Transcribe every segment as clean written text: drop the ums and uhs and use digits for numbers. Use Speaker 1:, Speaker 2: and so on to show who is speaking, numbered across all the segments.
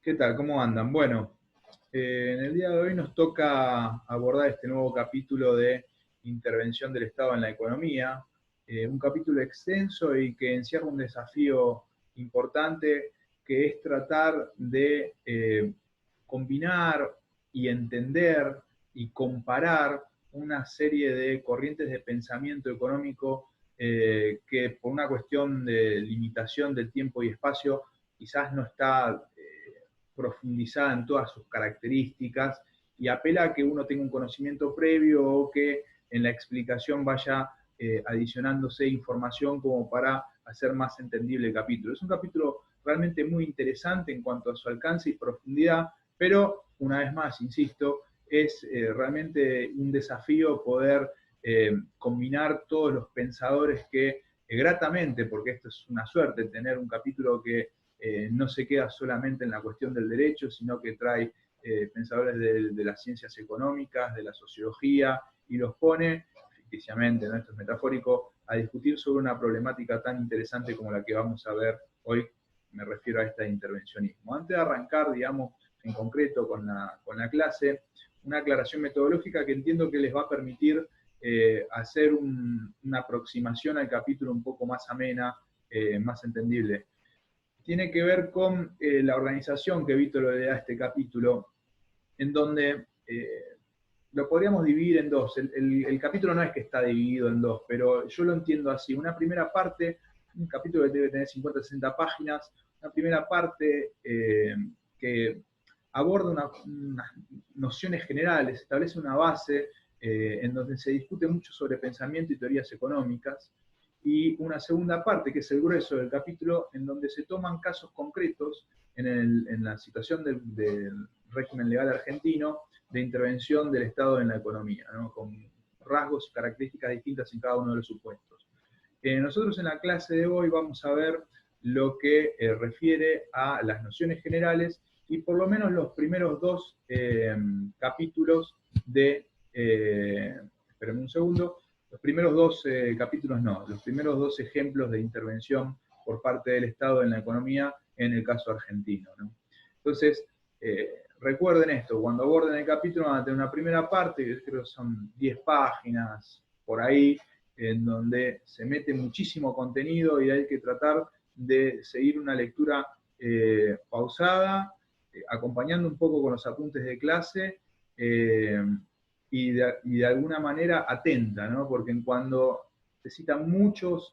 Speaker 1: ¿Qué tal? ¿Cómo andan? Bueno, en el día de hoy nos toca abordar este nuevo capítulo de intervención del Estado en la economía, un capítulo extenso y que encierra un desafío importante que es tratar de combinar y entender y comparar una serie de corrientes de pensamiento económico que por una cuestión de limitación del tiempo y espacio quizás no está profundizada en todas sus características y apela a que uno tenga un conocimiento previo o que en la explicación vaya adicionándose información como para hacer más entendible el capítulo. Es un capítulo realmente muy interesante en cuanto a su alcance y profundidad, pero una vez más, insisto, es realmente un desafío poder combinar todos los pensadores que gratamente, porque esto es una suerte, tener un capítulo que no se queda solamente en la cuestión del derecho, sino que trae pensadores de las ciencias económicas, de la sociología, y los pone, ficticiamente, ¿no? Esto es metafórico, a discutir sobre una problemática tan interesante como la que vamos a ver hoy, me refiero a esta intervencionismo. Antes de arrancar, digamos, en concreto con la clase, una aclaración metodológica que entiendo que les va a permitir hacer una aproximación al capítulo un poco más amena, más entendible. Tiene que ver con la organización que Víctor le da a este capítulo, en donde lo podríamos dividir en dos. El capítulo no es que está dividido en dos, pero yo lo entiendo así. Una primera parte, un capítulo que debe tener 50, 60 páginas, una primera parte que aborda unas nociones generales, establece una base en donde se discute mucho sobre pensamiento y teorías económicas, y una segunda parte, que es el grueso del capítulo, en donde se toman casos concretos en la situación del régimen legal argentino de intervención del Estado en la economía, ¿no? Con rasgos y características distintas en cada uno de los supuestos. Nosotros en la clase de hoy vamos a ver lo que refiere a las nociones generales y por lo menos los primeros dos capítulos de, espérenme un segundo, los primeros dos capítulos no, los primeros dos ejemplos de intervención por parte del Estado en la economía en el caso argentino, ¿no? Entonces, recuerden esto, cuando aborden el capítulo van a tener una primera parte, que creo que son 10 páginas por ahí, en donde se mete muchísimo contenido y hay que tratar de seguir una lectura pausada, acompañando un poco con los apuntes de clase eh, y de alguna manera atenta, ¿no? Porque cuando se citan muchos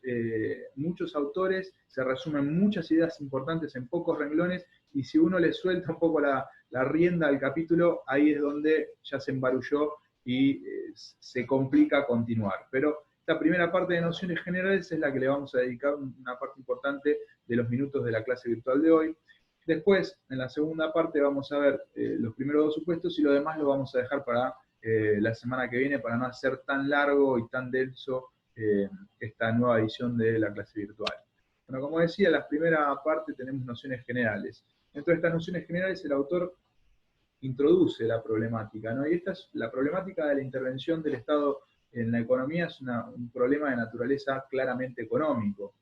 Speaker 1: autores, se resumen muchas ideas importantes en pocos renglones, y si uno le suelta un poco la rienda al capítulo, ahí es donde ya se embarulló y se complica continuar. Pero esta primera parte de nociones generales es la que le vamos a dedicar una parte importante de los minutos de la clase virtual de hoy. Después, en la segunda parte, vamos a ver los primeros dos supuestos y lo demás lo vamos a dejar para la semana que viene para no hacer tan largo y tan denso esta nueva edición de la clase virtual. Bueno, como decía, en la primera parte tenemos nociones generales. Dentro de estas nociones generales, el autor introduce la problemática, ¿no? Y esta es la problemática de la intervención del Estado en la economía, es un problema de naturaleza claramente económico.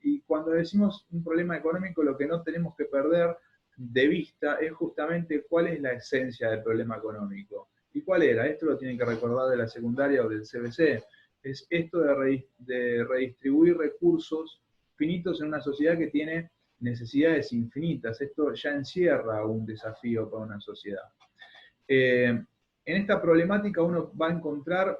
Speaker 1: Y cuando decimos un problema económico, lo que no tenemos que perder de vista es justamente cuál es la esencia del problema económico. ¿Y cuál era? Esto lo tienen que recordar de la secundaria o del CBC. Es esto de redistribuir recursos finitos en una sociedad que tiene necesidades infinitas. Esto ya encierra un desafío para una sociedad. En esta problemática uno va a encontrar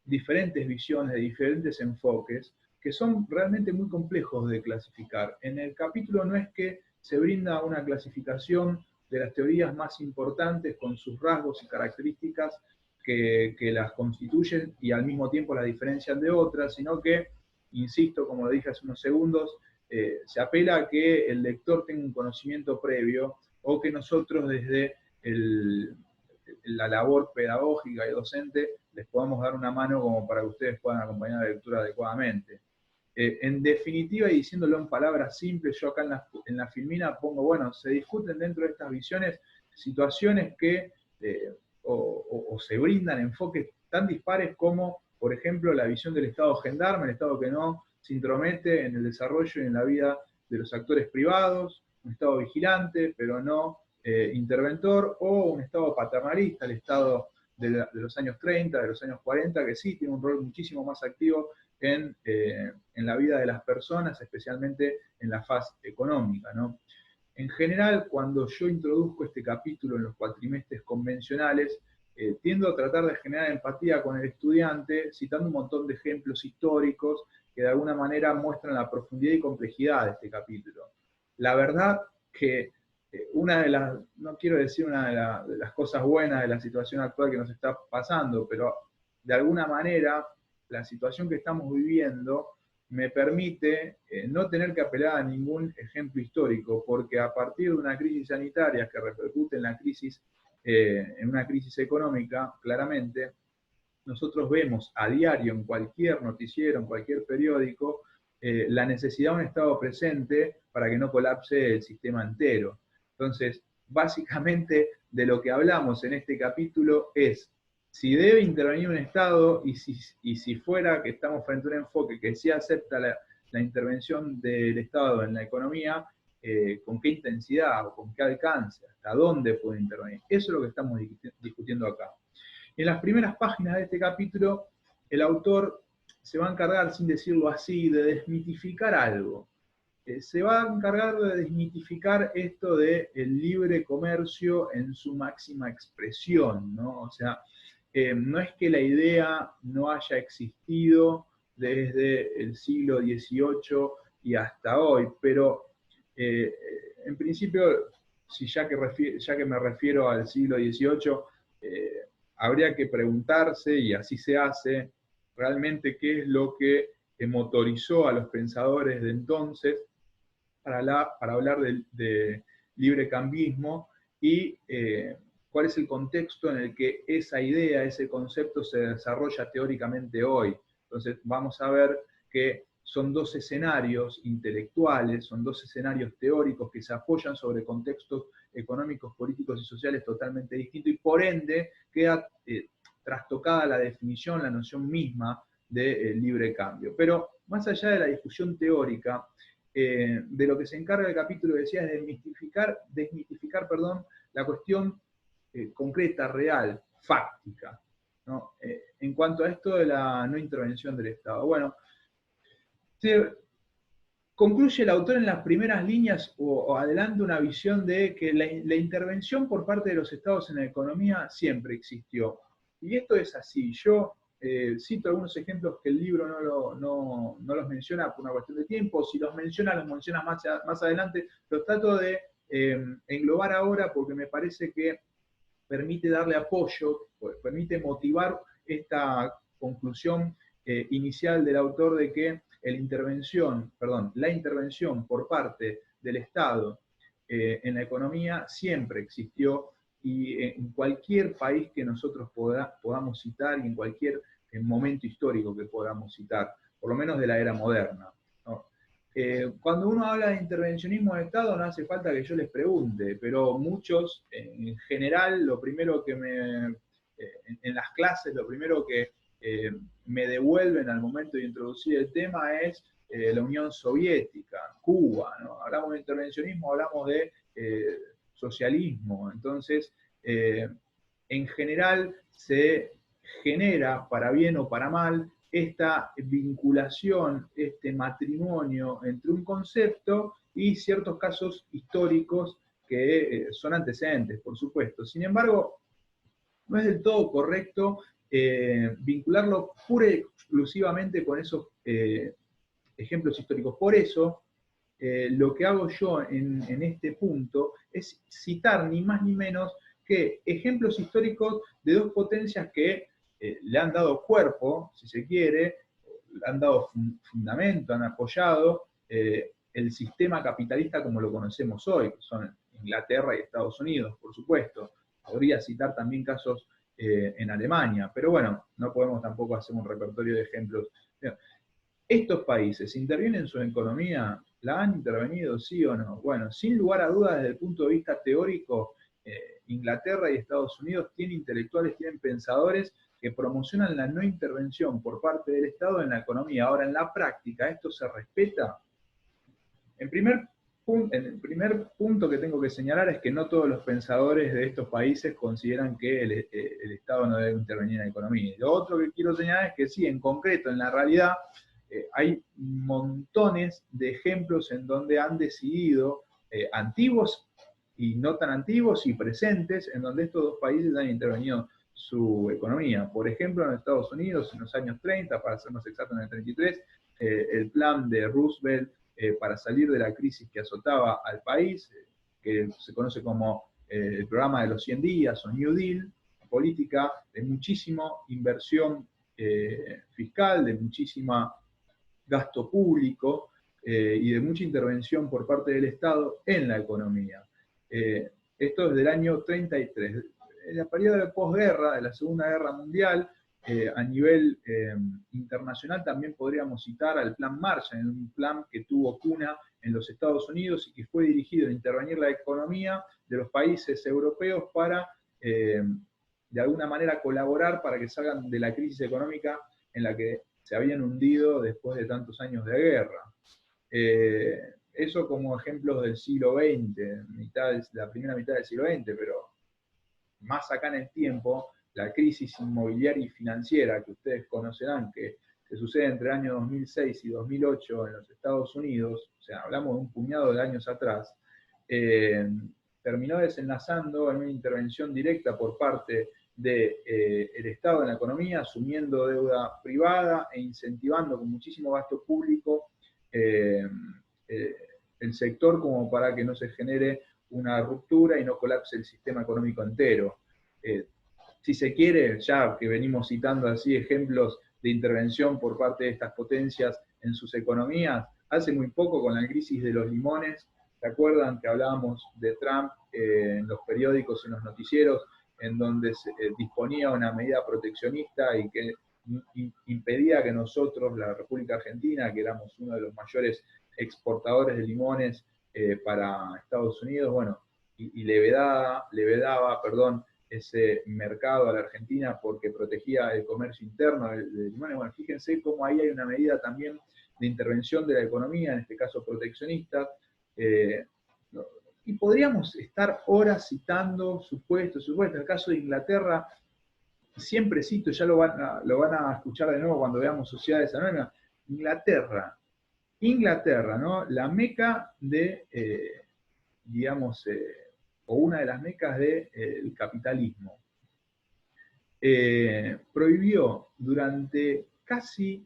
Speaker 1: diferentes visiones, de diferentes enfoques, que son realmente muy complejos de clasificar. En el capítulo no es que se brinda una clasificación de las teorías más importantes con sus rasgos y características que las constituyen y al mismo tiempo las diferencian de otras, sino que, insisto, como lo dije hace unos segundos, se apela a que el lector tenga un conocimiento previo o que nosotros desde la labor pedagógica y docente les podamos dar una mano como para que ustedes puedan acompañar la lectura adecuadamente. En definitiva, y diciéndolo en palabras simples, yo acá en la filmina pongo, bueno, se discuten dentro de estas visiones situaciones que o se brindan enfoques tan dispares como, por ejemplo, la visión del Estado gendarme, el Estado que no se intromete en el desarrollo y en la vida de los actores privados, un Estado vigilante, pero no interventor, o un Estado paternalista, el Estado de los años 30, de los años 40, que sí tiene un rol muchísimo más activo en la vida de las personas, especialmente en la faz económica, ¿no? En general, cuando yo introduzco este capítulo en los cuatrimestres convencionales, tiendo a tratar de generar empatía con el estudiante, citando un montón de ejemplos históricos que de alguna manera muestran la profundidad y complejidad de este capítulo. La verdad que una de las, no quiero decir una de las cosas buenas de la situación actual que nos está pasando, pero de alguna manera la situación que estamos viviendo me permite no tener que apelar a ningún ejemplo histórico, porque a partir de una crisis sanitaria que repercute en una crisis económica, claramente, nosotros vemos a diario en cualquier noticiero, en cualquier periódico, la necesidad de un Estado presente para que no colapse el sistema entero. Entonces, básicamente de lo que hablamos en este capítulo es si debe intervenir un Estado y si fuera que estamos frente a un enfoque que sí acepta la intervención del Estado en la economía, con qué intensidad o con qué alcance, hasta dónde puede intervenir. Eso es lo que estamos discutiendo acá. En las primeras páginas de este capítulo, el autor se va a encargar, sin decirlo así, de desmitificar algo. Se va a encargar de desmitificar esto del libre comercio en su máxima expresión, ¿no? O sea, no es que la idea no haya existido desde el siglo XVIII y hasta hoy, pero en principio, si ya que me refiero al siglo XVIII, habría que preguntarse, y así se hace, realmente qué es lo que motorizó a los pensadores de entonces para hablar de librecambismo y cuál es el contexto en el que esa idea, ese concepto se desarrolla teóricamente hoy. Entonces vamos a ver que son dos escenarios intelectuales, son dos escenarios teóricos que se apoyan sobre contextos económicos, políticos y sociales totalmente distintos y por ende queda trastocada la definición, la noción misma de libre cambio. Pero más allá de la discusión teórica, de lo que se encarga el capítulo, decía, es desmitificar la cuestión concreta, real, fáctica, ¿no? En cuanto a esto de la no intervención del Estado. Bueno, concluye el autor en las primeras líneas o adelanta una visión de que la intervención por parte de los estados en la economía siempre existió. Y esto es así. Yo cito algunos ejemplos que el libro no los menciona por una cuestión de tiempo. Si los menciona más adelante. Los trato de englobar ahora porque me parece que permite darle apoyo, permite motivar esta conclusión inicial del autor de que la intervención por parte del Estado en la economía siempre existió y en cualquier país que nosotros podamos citar y en cualquier momento histórico que podamos citar, por lo menos de la era moderna, ¿no? Cuando uno habla de intervencionismo del Estado no hace falta que yo les pregunte, pero muchos, en general, lo primero que en las clases, lo primero que me devuelven al momento de introducir el tema es la Unión Soviética, Cuba, ¿no? Hablamos de intervencionismo, hablamos de socialismo, entonces, en general se genera, para bien o para mal, esta vinculación, este matrimonio entre un concepto y ciertos casos históricos que son antecedentes, por supuesto. Sin embargo, no es del todo correcto vincularlo pura y exclusivamente con esos ejemplos históricos. Por eso, lo que hago yo en este punto es citar ni más ni menos que ejemplos históricos de dos potencias que le han dado cuerpo, si se quiere, le han dado fundamento, han apoyado el sistema capitalista como lo conocemos hoy, que son Inglaterra y Estados Unidos, por supuesto. Podría citar también casos en Alemania, pero bueno, no podemos tampoco hacer un repertorio de ejemplos. ¿Estos países intervienen en su economía? ¿La han intervenido, sí o no? Bueno, sin lugar a dudas, desde el punto de vista teórico, Inglaterra y Estados Unidos tienen intelectuales, tienen pensadores que promocionan la no intervención por parte del Estado en la economía. Ahora, en la práctica, ¿esto se respeta? En primer el primer punto que tengo que señalar es que no todos los pensadores de estos países consideran que el Estado no debe intervenir en la economía. Y lo otro que quiero señalar es que sí, en concreto, en la realidad, hay montones de ejemplos en donde han decidido, antiguos y no tan antiguos y presentes, en donde estos dos países han intervenido su economía. Por ejemplo, en Estados Unidos, en los años 30, para ser más exacto, en el 33, el plan de Roosevelt para salir de la crisis que azotaba al país, que se conoce como el programa de los 100 días o New Deal, política de muchísima inversión fiscal, de muchísima gasto público y de mucha intervención por parte del Estado en la economía. Esto es del año 33. En el periodo de posguerra, de la Segunda Guerra Mundial, a nivel internacional también podríamos citar al Plan Marshall, un plan que tuvo cuna en los Estados Unidos y que fue dirigido a intervenir la economía de los países europeos para, de alguna manera, colaborar para que salgan de la crisis económica en la que se habían hundido después de tantos años de guerra. Eso como ejemplos del siglo XX, la primera mitad del siglo XX, pero más acá en el tiempo, la crisis inmobiliaria y financiera que ustedes conocerán, que sucede entre el año 2006 y 2008 en los Estados Unidos, o sea, hablamos de un puñado de años atrás, terminó desenlazando en una intervención directa por parte del Estado en la economía, asumiendo deuda privada e incentivando con muchísimo gasto público el sector como para que no se genere una ruptura y no colapse el sistema económico entero. Si se quiere, ya que venimos citando así ejemplos de intervención por parte de estas potencias en sus economías, hace muy poco con la crisis de los limones, ¿se acuerdan que hablábamos de Trump en los periódicos y en los noticieros, en donde se disponía una medida proteccionista y que impedía que nosotros, la República Argentina, que éramos uno de los mayores exportadores de limones para Estados Unidos, bueno, y le vedaba, ese mercado a la Argentina porque protegía el comercio interno de limones? Bueno, fíjense cómo ahí hay una medida también de intervención de la economía, en este caso proteccionista, y podríamos estar horas citando supuestos. El caso de Inglaterra, siempre cito, ya lo van a escuchar de nuevo cuando veamos Sociedades Anónimas. Inglaterra, ¿no? La meca de, o una de las mecas del capitalismo. Prohibió durante casi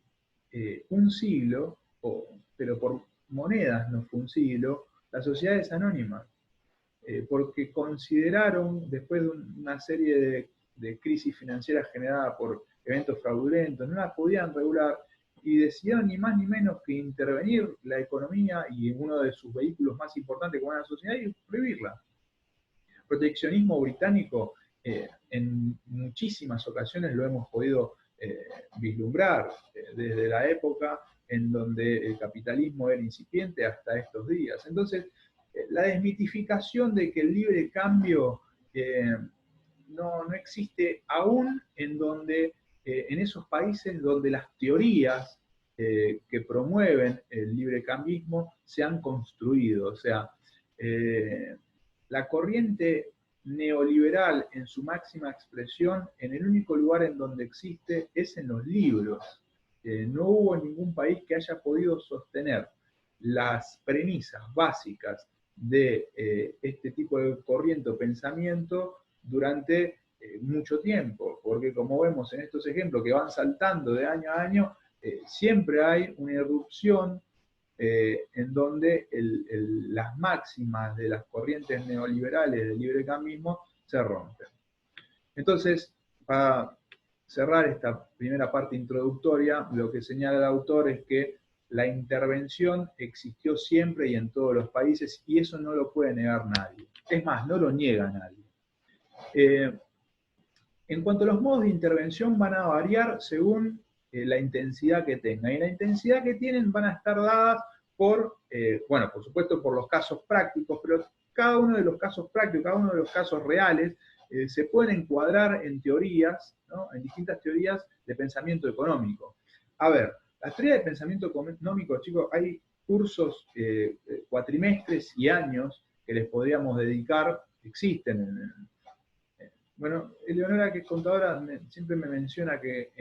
Speaker 1: un siglo, pero por monedas no fue un siglo, las sociedades anónimas, porque consideraron, después de una serie de crisis financieras generadas por eventos fraudulentos, no las podían regular, y decidieron ni más ni menos que intervenir la economía y uno de sus vehículos más importantes como la sociedad y prohibirla. Proteccionismo británico, en muchísimas ocasiones lo hemos podido vislumbrar desde la época en donde el capitalismo era incipiente hasta estos días. Entonces, la desmitificación de que el libre cambio no existe aún en esos países donde las teorías que promueven el librecambismo se han construido. O sea, la corriente neoliberal en su máxima expresión, en el único lugar en donde existe es en los libros. No hubo ningún país que haya podido sostener las premisas básicas de este tipo de corriente o pensamiento durante mucho tiempo, porque como vemos en estos ejemplos que van saltando de año a año, siempre hay una irrupción en donde las máximas de las corrientes neoliberales del librecambismo se rompen. Entonces, para cerrar esta primera parte introductoria, lo que señala el autor es que la intervención existió siempre y en todos los países, y eso no lo puede negar nadie. Es más, no lo niega nadie. En cuanto a los modos de intervención, van a variar según la intensidad que tengan. Y la intensidad que tienen van a estar dadas por supuesto por los casos prácticos, pero cada uno de los casos prácticos, cada uno de los casos reales, se pueden encuadrar en teorías, ¿no? En distintas teorías de pensamiento económico. A ver, las teorías de pensamiento económico, chicos, hay cursos, cuatrimestres y años que les podríamos dedicar existen. Bueno, Eleonora, que es contadora, siempre me menciona que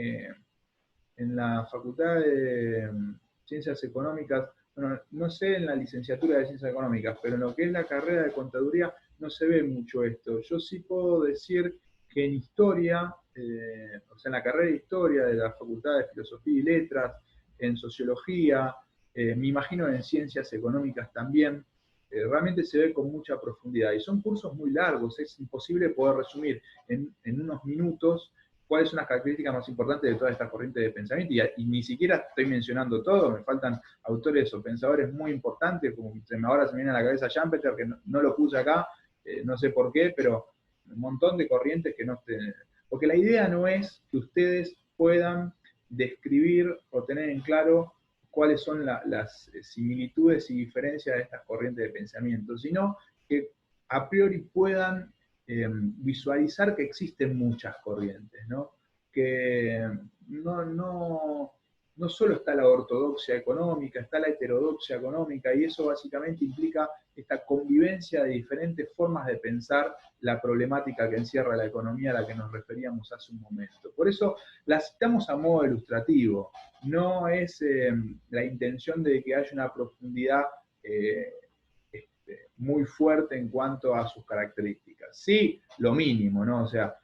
Speaker 1: en la Facultad de Ciencias Económicas, bueno, no sé en la licenciatura de Ciencias Económicas, pero en lo que es la carrera de contaduría no se ve mucho esto. Yo sí puedo decir que en historia, o sea, en la carrera de historia de la Facultad de Filosofía y Letras, en sociología, me imagino en ciencias económicas también, realmente se ve con mucha profundidad. Y son cursos muy largos, es imposible poder resumir en unos minutos cuáles son las características más importantes de toda esta corriente de pensamiento, y ni siquiera estoy mencionando todo, me faltan autores o pensadores muy importantes, como ahora se me viene a la cabeza Schumpeter, que no lo puse acá, no sé por qué, pero un montón de corrientes que no estén. Porque la idea no es que ustedes puedan describir o tener en claro cuáles son las similitudes y diferencias de estas corrientes de pensamiento, sino que a priori puedan visualizar que existen muchas corrientes, ¿no? Que no solo está la ortodoxia económica, está la heterodoxia económica, y eso básicamente implica esta convivencia de diferentes formas de pensar la problemática que encierra la economía a la que nos referíamos hace un momento. Por eso la citamos a modo ilustrativo, no es la intención de que haya una profundidad muy fuerte en cuanto a sus características. Sí, lo mínimo, ¿no? O sea,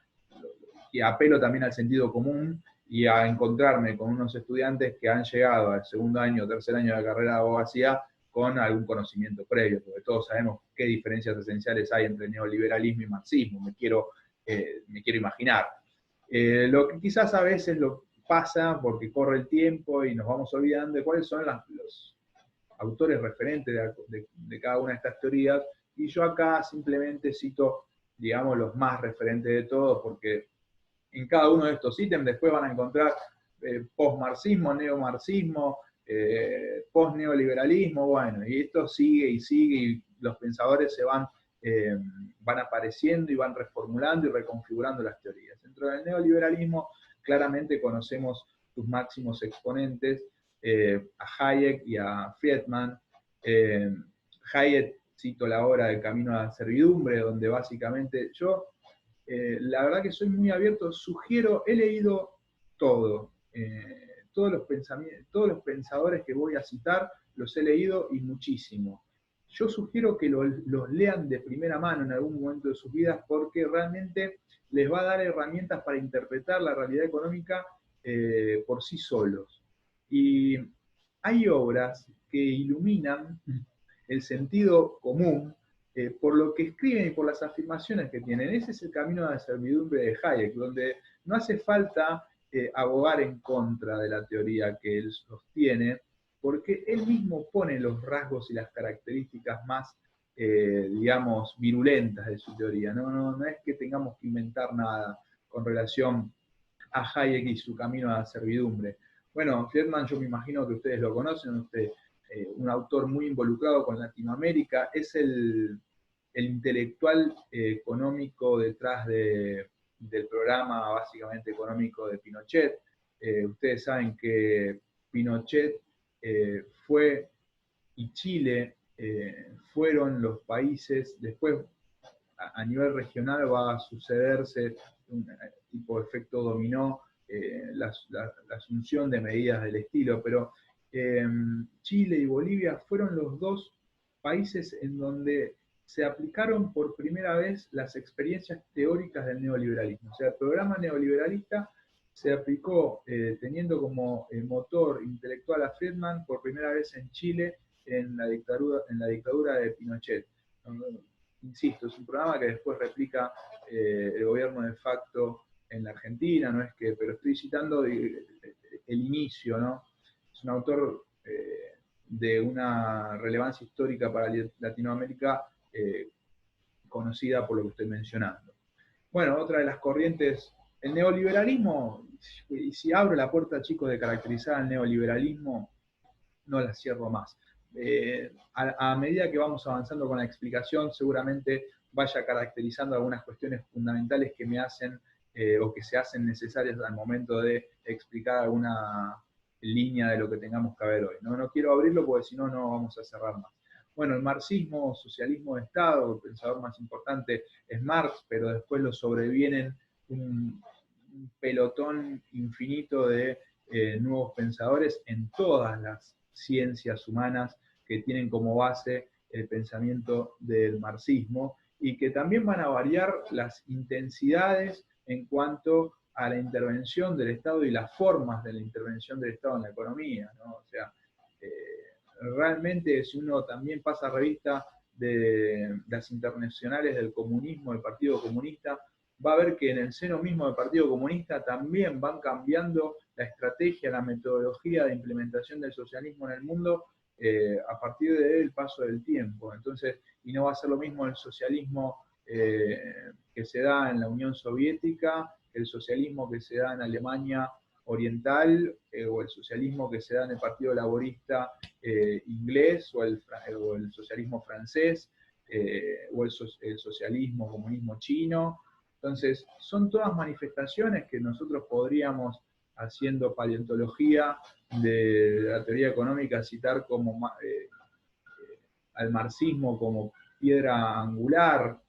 Speaker 1: y apelo también al sentido común y a encontrarme con unos estudiantes que han llegado al segundo año o tercer año de la carrera de abogacía con algún conocimiento previo, porque todos sabemos qué diferencias esenciales hay entre neoliberalismo y marxismo, me quiero imaginar. Lo que quizás a veces lo pasa porque corre el tiempo y nos vamos olvidando de cuáles son los autores referentes de cada una de estas teorías, y yo acá simplemente cito, digamos, los más referentes de todos, porque en cada uno de estos ítems después van a encontrar post-marxismo, neomarxismo, post-neoliberalismo, bueno, y esto sigue y sigue, y los pensadores se van apareciendo y van reformulando y reconfigurando las teorías. Dentro del neoliberalismo claramente conocemos sus máximos exponentes, a Hayek y a Friedman. Hayek, cito la obra del Camino a la Servidumbre, donde básicamente yo, la verdad que soy muy abierto, sugiero, he leído todo, todos los pensadores que voy a citar los he leído y muchísimo. Yo sugiero que los lean de primera mano en algún momento de sus vidas, porque realmente les va a dar herramientas para interpretar la realidad económica por sí solos. Y hay obras que iluminan el sentido común por lo que escriben y por las afirmaciones que tienen. Ese es el camino a la servidumbre de Hayek, donde no hace falta abogar en contra de la teoría que él sostiene, porque él mismo pone los rasgos y las características más, digamos, virulentas de su teoría. No es que tengamos que inventar nada con relación a Hayek y su camino a la servidumbre. Bueno, Friedman, yo me imagino que ustedes lo conocen, un autor muy involucrado con Latinoamérica, es el intelectual económico detrás del programa básicamente económico de Pinochet. Ustedes saben que Pinochet fue, y Chile fueron los países, después a nivel regional va a sucederse un tipo de efecto dominó, la asunción de medidas del estilo, pero Chile y Bolivia fueron los dos países en donde se aplicaron por primera vez las experiencias teóricas del neoliberalismo. O sea, el programa neoliberalista se aplicó teniendo como motor intelectual a Friedman por primera vez en Chile en la dictadura de Pinochet. Insisto, es un programa que después replica el gobierno de facto en la Argentina, no es que, pero estoy citando el inicio, ¿no? Es un autor de una relevancia histórica para Latinoamérica conocida por lo que estoy mencionando. Bueno, otra de las corrientes, el neoliberalismo, y si abro la puerta, chicos, de caracterizar al neoliberalismo, no la cierro más. A medida que vamos avanzando con la explicación, seguramente vaya caracterizando algunas cuestiones fundamentales que me hacen o que se hacen necesarias al momento de explicar línea de lo que tengamos que ver hoy. No quiero abrirlo porque si no, no vamos a cerrar más. Bueno, el marxismo, socialismo de Estado, el pensador más importante es Marx, pero después lo sobrevienen un pelotón infinito de nuevos pensadores en todas las ciencias humanas que tienen como base el pensamiento del marxismo y que también van a variar las intensidades en cuanto a la intervención del Estado y las formas de la intervención del Estado en la economía, ¿no? O sea, realmente si uno también pasa revista de las internacionales del comunismo, del Partido Comunista, va a ver que en el seno mismo del Partido Comunista también van cambiando la estrategia, la metodología de implementación del socialismo en el mundo a partir del paso del tiempo. Entonces, y no va a ser lo mismo el socialismo que se da en la Unión Soviética, el socialismo que se da en Alemania Oriental, o el socialismo que se da en el Partido Laborista inglés, o el socialismo francés, o el socialismo, comunismo chino. Entonces, son todas manifestaciones que nosotros podríamos, haciendo paleontología de la teoría económica, citar como al marxismo como piedra angular,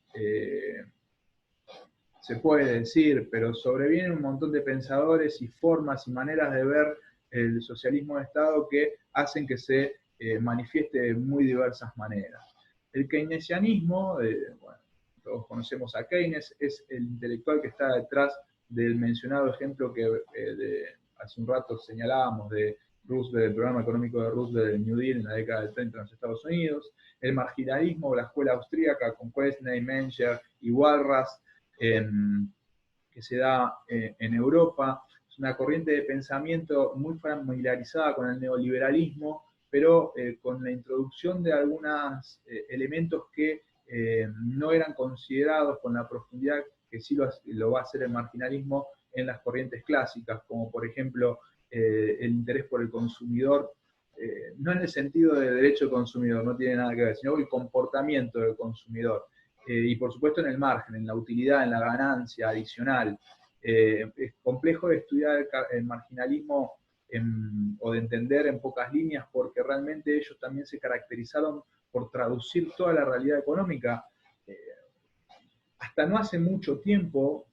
Speaker 1: se puede decir, pero sobrevienen un montón de pensadores y formas y maneras de ver el socialismo de Estado que hacen que se manifieste de muy diversas maneras. El keynesianismo, bueno, todos conocemos a Keynes, es el intelectual que está detrás del mencionado ejemplo que hace un rato señalábamos de Roosevelt, el programa económico de Roosevelt, el New Deal en la década del 30 en los Estados Unidos, el marginalismo, la escuela austríaca con Quesnay, Mencher y Walras, que se da en Europa. Es una corriente de pensamiento muy familiarizada con el neoliberalismo, pero con la introducción de algunos elementos que no eran considerados con la profundidad que sí lo va a hacer el marginalismo en las corrientes clásicas, como por ejemplo el interés por el consumidor, no en el sentido de derecho del consumidor, no tiene nada que ver, sino el comportamiento del consumidor. Y por supuesto en el margen, en la utilidad, en la ganancia adicional. Es complejo de estudiar el marginalismo o de entender en pocas líneas porque realmente ellos también se caracterizaron por traducir toda la realidad económica. Hasta no hace mucho tiempo,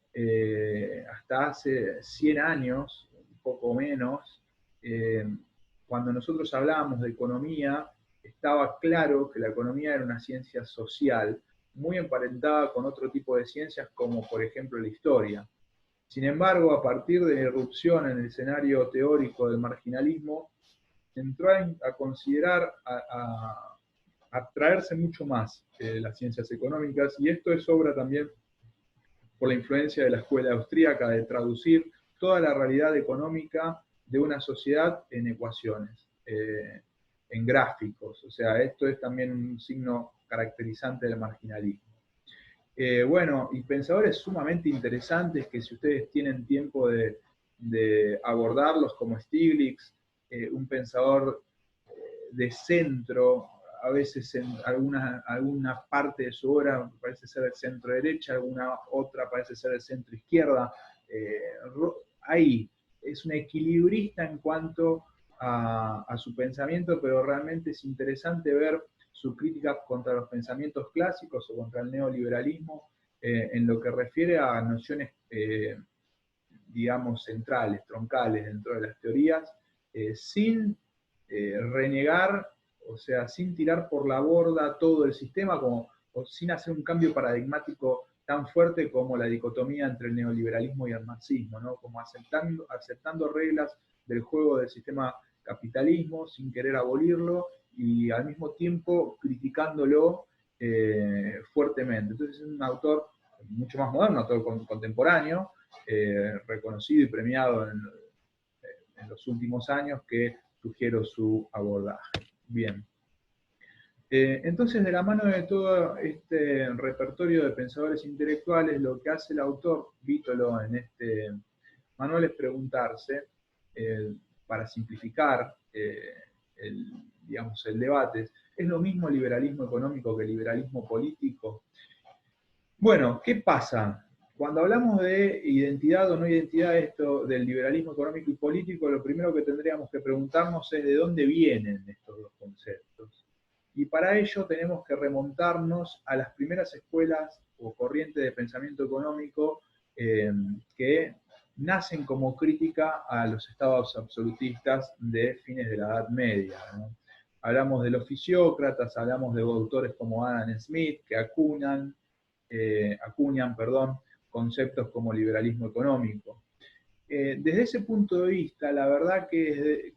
Speaker 1: hasta hace 100 años, un poco menos, cuando nosotros hablábamos de economía, estaba claro que la economía era una ciencia social, muy emparentada con otro tipo de ciencias como por ejemplo la historia. Sin embargo, a partir de la irrupción en el escenario teórico del marginalismo, entró a considerar, a traerse mucho más las ciencias económicas, y esto es obra también por la influencia de la escuela austríaca de traducir toda la realidad económica de una sociedad en ecuaciones, en gráficos. O sea, esto es también un signo caracterizante del marginalismo. Bueno, y pensadores sumamente interesantes que si ustedes tienen tiempo de abordarlos, como Stiglitz, un pensador de centro, a veces en alguna parte de su obra parece ser de centro derecha, alguna otra parece ser de centro izquierda. Ahí es un equilibrista en cuanto a su pensamiento, pero realmente es interesante ver su crítica contra los pensamientos clásicos o contra el neoliberalismo en lo que refiere a nociones, digamos, centrales, troncales dentro de las teorías, sin renegar, o sea, sin tirar por la borda todo el sistema, como, o sin hacer un cambio paradigmático tan fuerte como la dicotomía entre el neoliberalismo y el marxismo, ¿no? Como aceptando reglas del juego del sistema capitalismo sin querer abolirlo y al mismo tiempo criticándolo fuertemente. Entonces es un autor mucho más moderno, un autor contemporáneo, reconocido y premiado en los últimos años, que sugiero su abordaje. Bien. Entonces, de la mano de todo este repertorio de pensadores intelectuales, lo que hace el autor Vítolo en este manual es preguntarse, para simplificar digamos, el debate, ¿es lo mismo liberalismo económico que liberalismo político? Bueno, ¿qué pasa? Cuando hablamos de identidad o no identidad, esto del liberalismo económico y político, lo primero que tendríamos que preguntarnos es de dónde vienen estos dos conceptos. Y para ello tenemos que remontarnos a las primeras escuelas o corrientes de pensamiento económico que nacen como crítica a los estados absolutistas de fines de la Edad Media, ¿no? Hablamos de los fisiócratas, hablamos de autores como Adam Smith, que acuñan conceptos como liberalismo económico. Desde ese punto de vista, la verdad que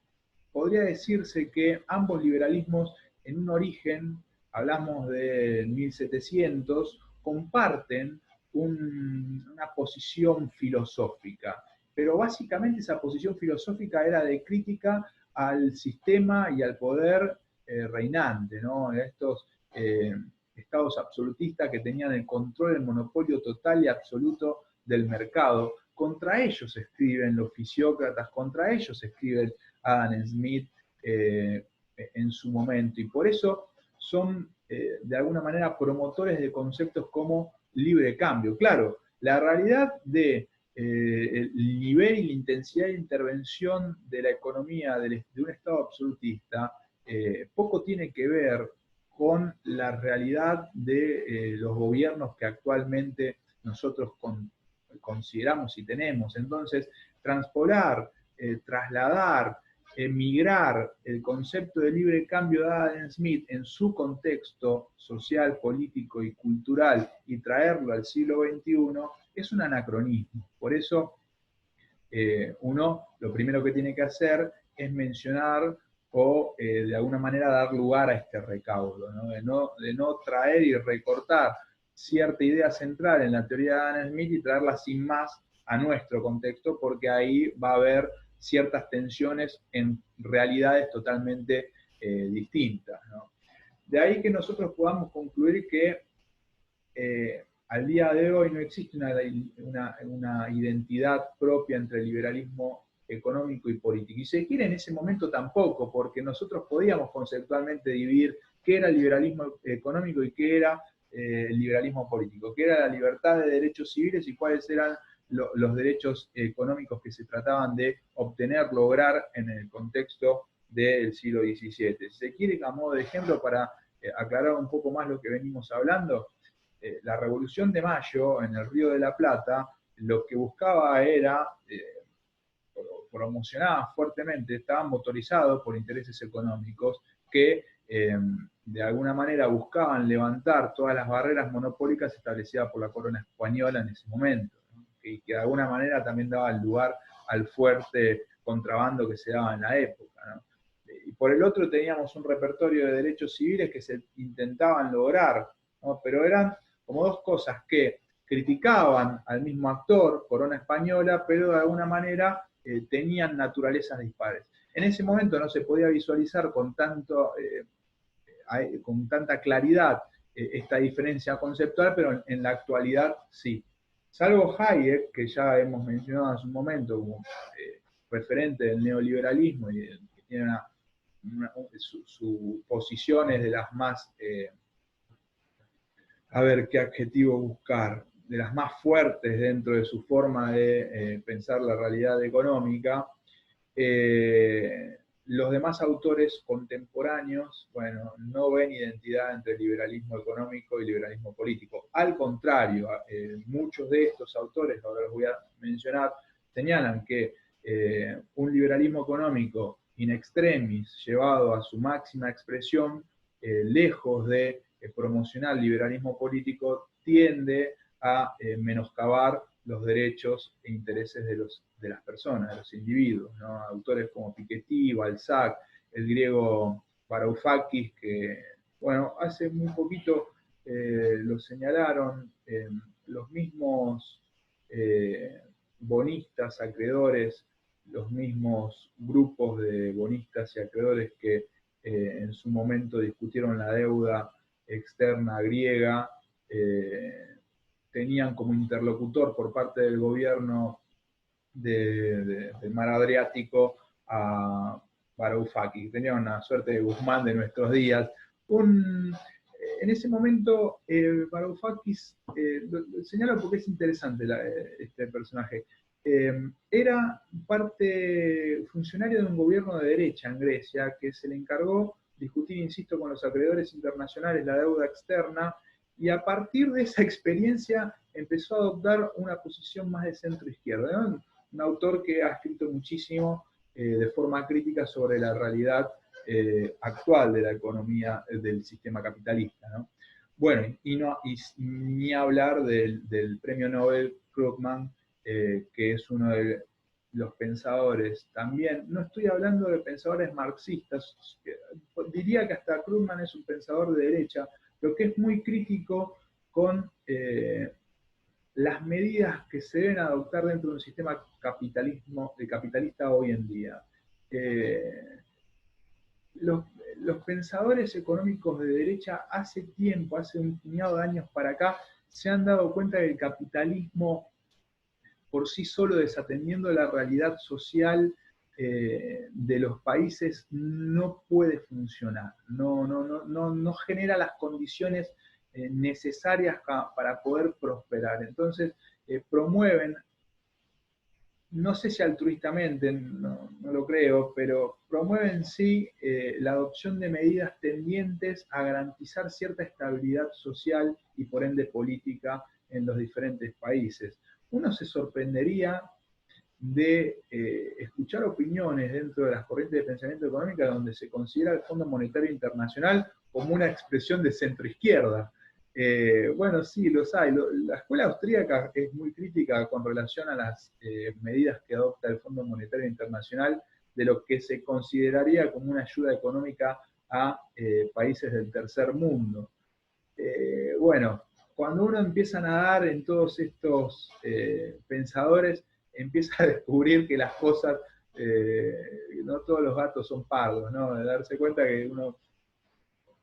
Speaker 1: podría decirse que ambos liberalismos en un origen, hablamos de 1700, comparten una posición filosófica, pero básicamente esa posición filosófica era de crítica al sistema y al poder reinante, ¿no? Estos estados absolutistas que tenían el control, el monopolio total y absoluto del mercado. Contra ellos escriben los fisiócratas, contra ellos escriben Adam Smith en su momento. Y por eso son, de alguna manera, promotores de conceptos como libre cambio. Claro, la realidad de el nivel y la intensidad de intervención de la economía de un Estado absolutista poco tiene que ver con la realidad de los gobiernos que actualmente nosotros consideramos y tenemos. Entonces, transpolar, trasladar, migrar el concepto de libre cambio de Adam Smith en su contexto social, político y cultural y traerlo al siglo XXI es un anacronismo. Por eso uno lo primero que tiene que hacer es mencionar o de alguna manera dar lugar a este recaudo, ¿no? De no traer y recortar cierta idea central en la teoría de Adam Smith y traerla sin más a nuestro contexto, porque ahí va a haber ciertas tensiones en realidades totalmente distintas, ¿no? De ahí que nosotros podamos concluir que al día de hoy no existe una identidad propia entre el liberalismo económico y político. Y se quiere en ese momento tampoco, porque nosotros podíamos conceptualmente dividir qué era el liberalismo económico y qué era el liberalismo político, qué era la libertad de derechos civiles y cuáles eran los derechos económicos que se trataban de obtener, lograr en el contexto del siglo XVII. Si se quiere, a modo de ejemplo, para aclarar un poco más lo que venimos hablando, la Revolución de Mayo en el Río de la Plata lo que buscaba era, promocionaba fuertemente, estaban motorizados por intereses económicos que de alguna manera buscaban levantar todas las barreras monopólicas establecidas por la corona española en ese momento, ¿no? Y que de alguna manera también daba lugar al fuerte contrabando que se daba en la época, ¿no? Y por el otro teníamos un repertorio de derechos civiles que se intentaban lograr, ¿no? Pero eran como dos cosas que criticaban al mismo actor, corona española, pero de alguna manera tenían naturalezas dispares. En ese momento no se podía visualizar con tanta claridad esta diferencia conceptual, pero en la actualidad sí. Salvo Hayek, que ya hemos mencionado en su momento como referente del neoliberalismo y que tiene su posición es de las más, a ver qué adjetivo buscar, de las más fuertes dentro de su forma de pensar la realidad económica. Los demás autores contemporáneos, bueno, no ven identidad entre liberalismo económico y liberalismo político. Al contrario, muchos de estos autores, ahora los voy a mencionar, señalan que un liberalismo económico in extremis, llevado a su máxima expresión, lejos de promocionar el liberalismo político, tiende a menoscabar los derechos e intereses de las personas, de los individuos, ¿no? Autores como Piketty, Balzac, el griego Varoufakis, que, bueno, hace muy poquito lo señalaron los mismos bonistas, acreedores, los mismos grupos de bonistas y acreedores que en su momento discutieron la deuda externa griega, tenían como interlocutor por parte del gobierno del mar Adriático a Varoufakis, tenía una suerte de Guzmán de nuestros días, un en ese momento, Varoufakis, lo señalo porque es interesante este personaje, era funcionario de un gobierno de derecha en Grecia que se le encargó discutir, insisto, con los acreedores internacionales la deuda externa, y a partir de esa experiencia empezó a adoptar una posición más de centro-izquierda, ¿no? Un autor que ha escrito muchísimo de forma crítica sobre la realidad actual de la economía del sistema capitalista, ¿no? Bueno, y ni hablar del premio Nobel Krugman, que es uno de los pensadores también, no estoy hablando de pensadores marxistas, diría que hasta Krugman es un pensador de derecha, lo que es muy crítico con las medidas que se deben adoptar dentro de un sistema capitalista hoy en día. Eh, los, los pensadores económicos de derecha hace tiempo, hace un puñado de años para acá, se han dado cuenta que el capitalismo por sí solo, desatendiendo la realidad social de los países, no puede funcionar, no genera las condiciones necesarias para poder prosperar. Entonces, promueven, no sé si altruistamente, no lo creo, pero promueven sí la adopción de medidas tendientes a garantizar cierta estabilidad social y por ende política en los diferentes países. Uno se sorprendería de escuchar opiniones dentro de las corrientes de pensamiento económico donde se considera el Fondo Monetario Internacional como una expresión de centroizquierda. Bueno, sí, los hay. La escuela austríaca es muy crítica con relación a las medidas que adopta el Fondo Monetario Internacional de lo que se consideraría como una ayuda económica a países del tercer mundo. Bueno, cuando uno empieza a nadar en todos estos pensadores, empieza a descubrir que las cosas, no todos los gatos son pardos, ¿no? De darse cuenta que uno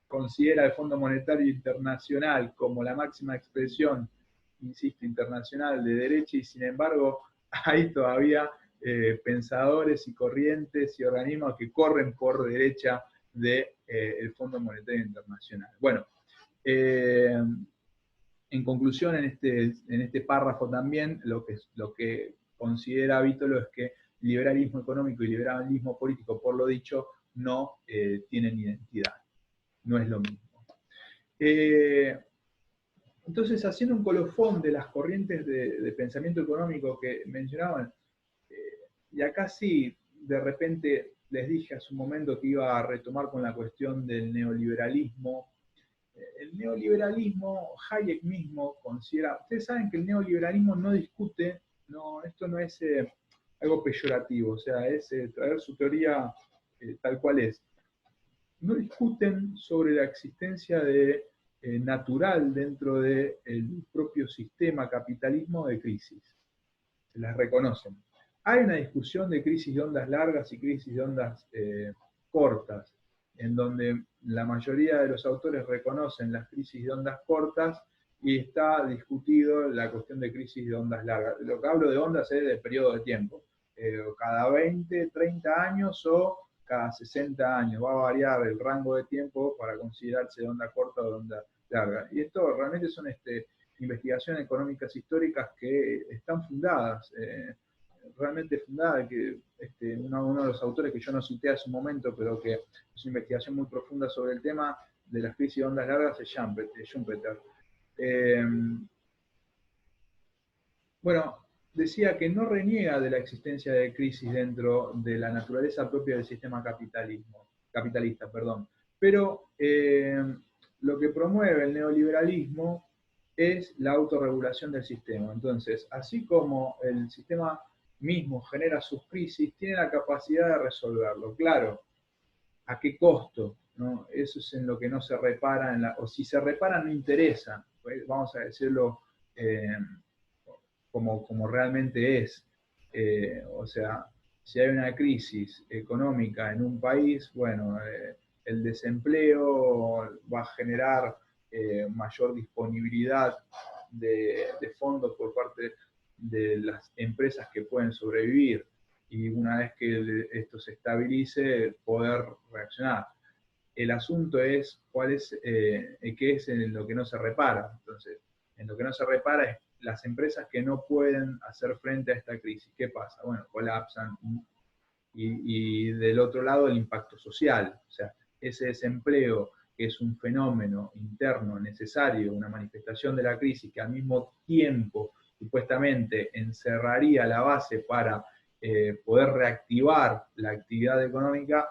Speaker 1: considera el Fondo Monetario Internacional como la máxima expresión, insisto, internacional de derecha, y sin embargo hay todavía pensadores y corrientes y organismos que corren por derecha del Fondo Monetario Internacional. Bueno, en conclusión, en este párrafo también, lo que considera Vítolo es que liberalismo económico y liberalismo político, por lo dicho, no tienen identidad, no es lo mismo. Entonces, haciendo un colofón de las corrientes de pensamiento económico que mencionaban, y acá sí, de repente les dije hace un momento que iba a retomar con la cuestión del neoliberalismo. El neoliberalismo, Hayek mismo considera, ustedes saben que el neoliberalismo no discute, esto no es algo peyorativo, o sea, es traer su teoría tal cual es. No discuten sobre la existencia natural dentro del propio sistema capitalismo de crisis. Se las reconocen. Hay una discusión de crisis de ondas largas y crisis de ondas cortas, en donde la mayoría de los autores reconocen las crisis de ondas cortas y está discutido la cuestión de crisis de ondas largas. Lo que hablo de ondas es de periodo de tiempo, cada 20, 30 años o cada 60 años. Va a variar el rango de tiempo para considerarse de onda corta o de onda larga. Y esto realmente son investigaciones económicas históricas que están fundadas, realmente fundadas, que uno de los autores que yo no cité hace un momento, pero que es una investigación muy profunda sobre el tema de las crisis de ondas largas, es Schumpeter. Bueno, decía que no reniega de la existencia de crisis dentro de la naturaleza propia del sistema capitalista, pero lo que promueve el neoliberalismo es la autorregulación del sistema. Entonces, así como el sistema mismo genera sus crisis, tiene la capacidad de resolverlo. Claro, ¿a qué costo? ¿No? Eso es en lo que no se repara, o si se repara no interesa, pues, vamos a decirlo como realmente es. O sea, si hay una crisis económica en un país, bueno, el desempleo va a generar mayor disponibilidad de fondos por parte de las empresas que pueden sobrevivir, y una vez que esto se estabilice, poder reaccionar. el asunto es qué es en lo que no se repara. Entonces, en lo que no se repara es las empresas que no pueden hacer frente a esta crisis. ¿Qué pasa? Bueno, colapsan. Y del otro lado el impacto social. O sea, ese desempleo que es un fenómeno interno necesario, una manifestación de la crisis que al mismo tiempo supuestamente encerraría la base para poder reactivar la actividad económica,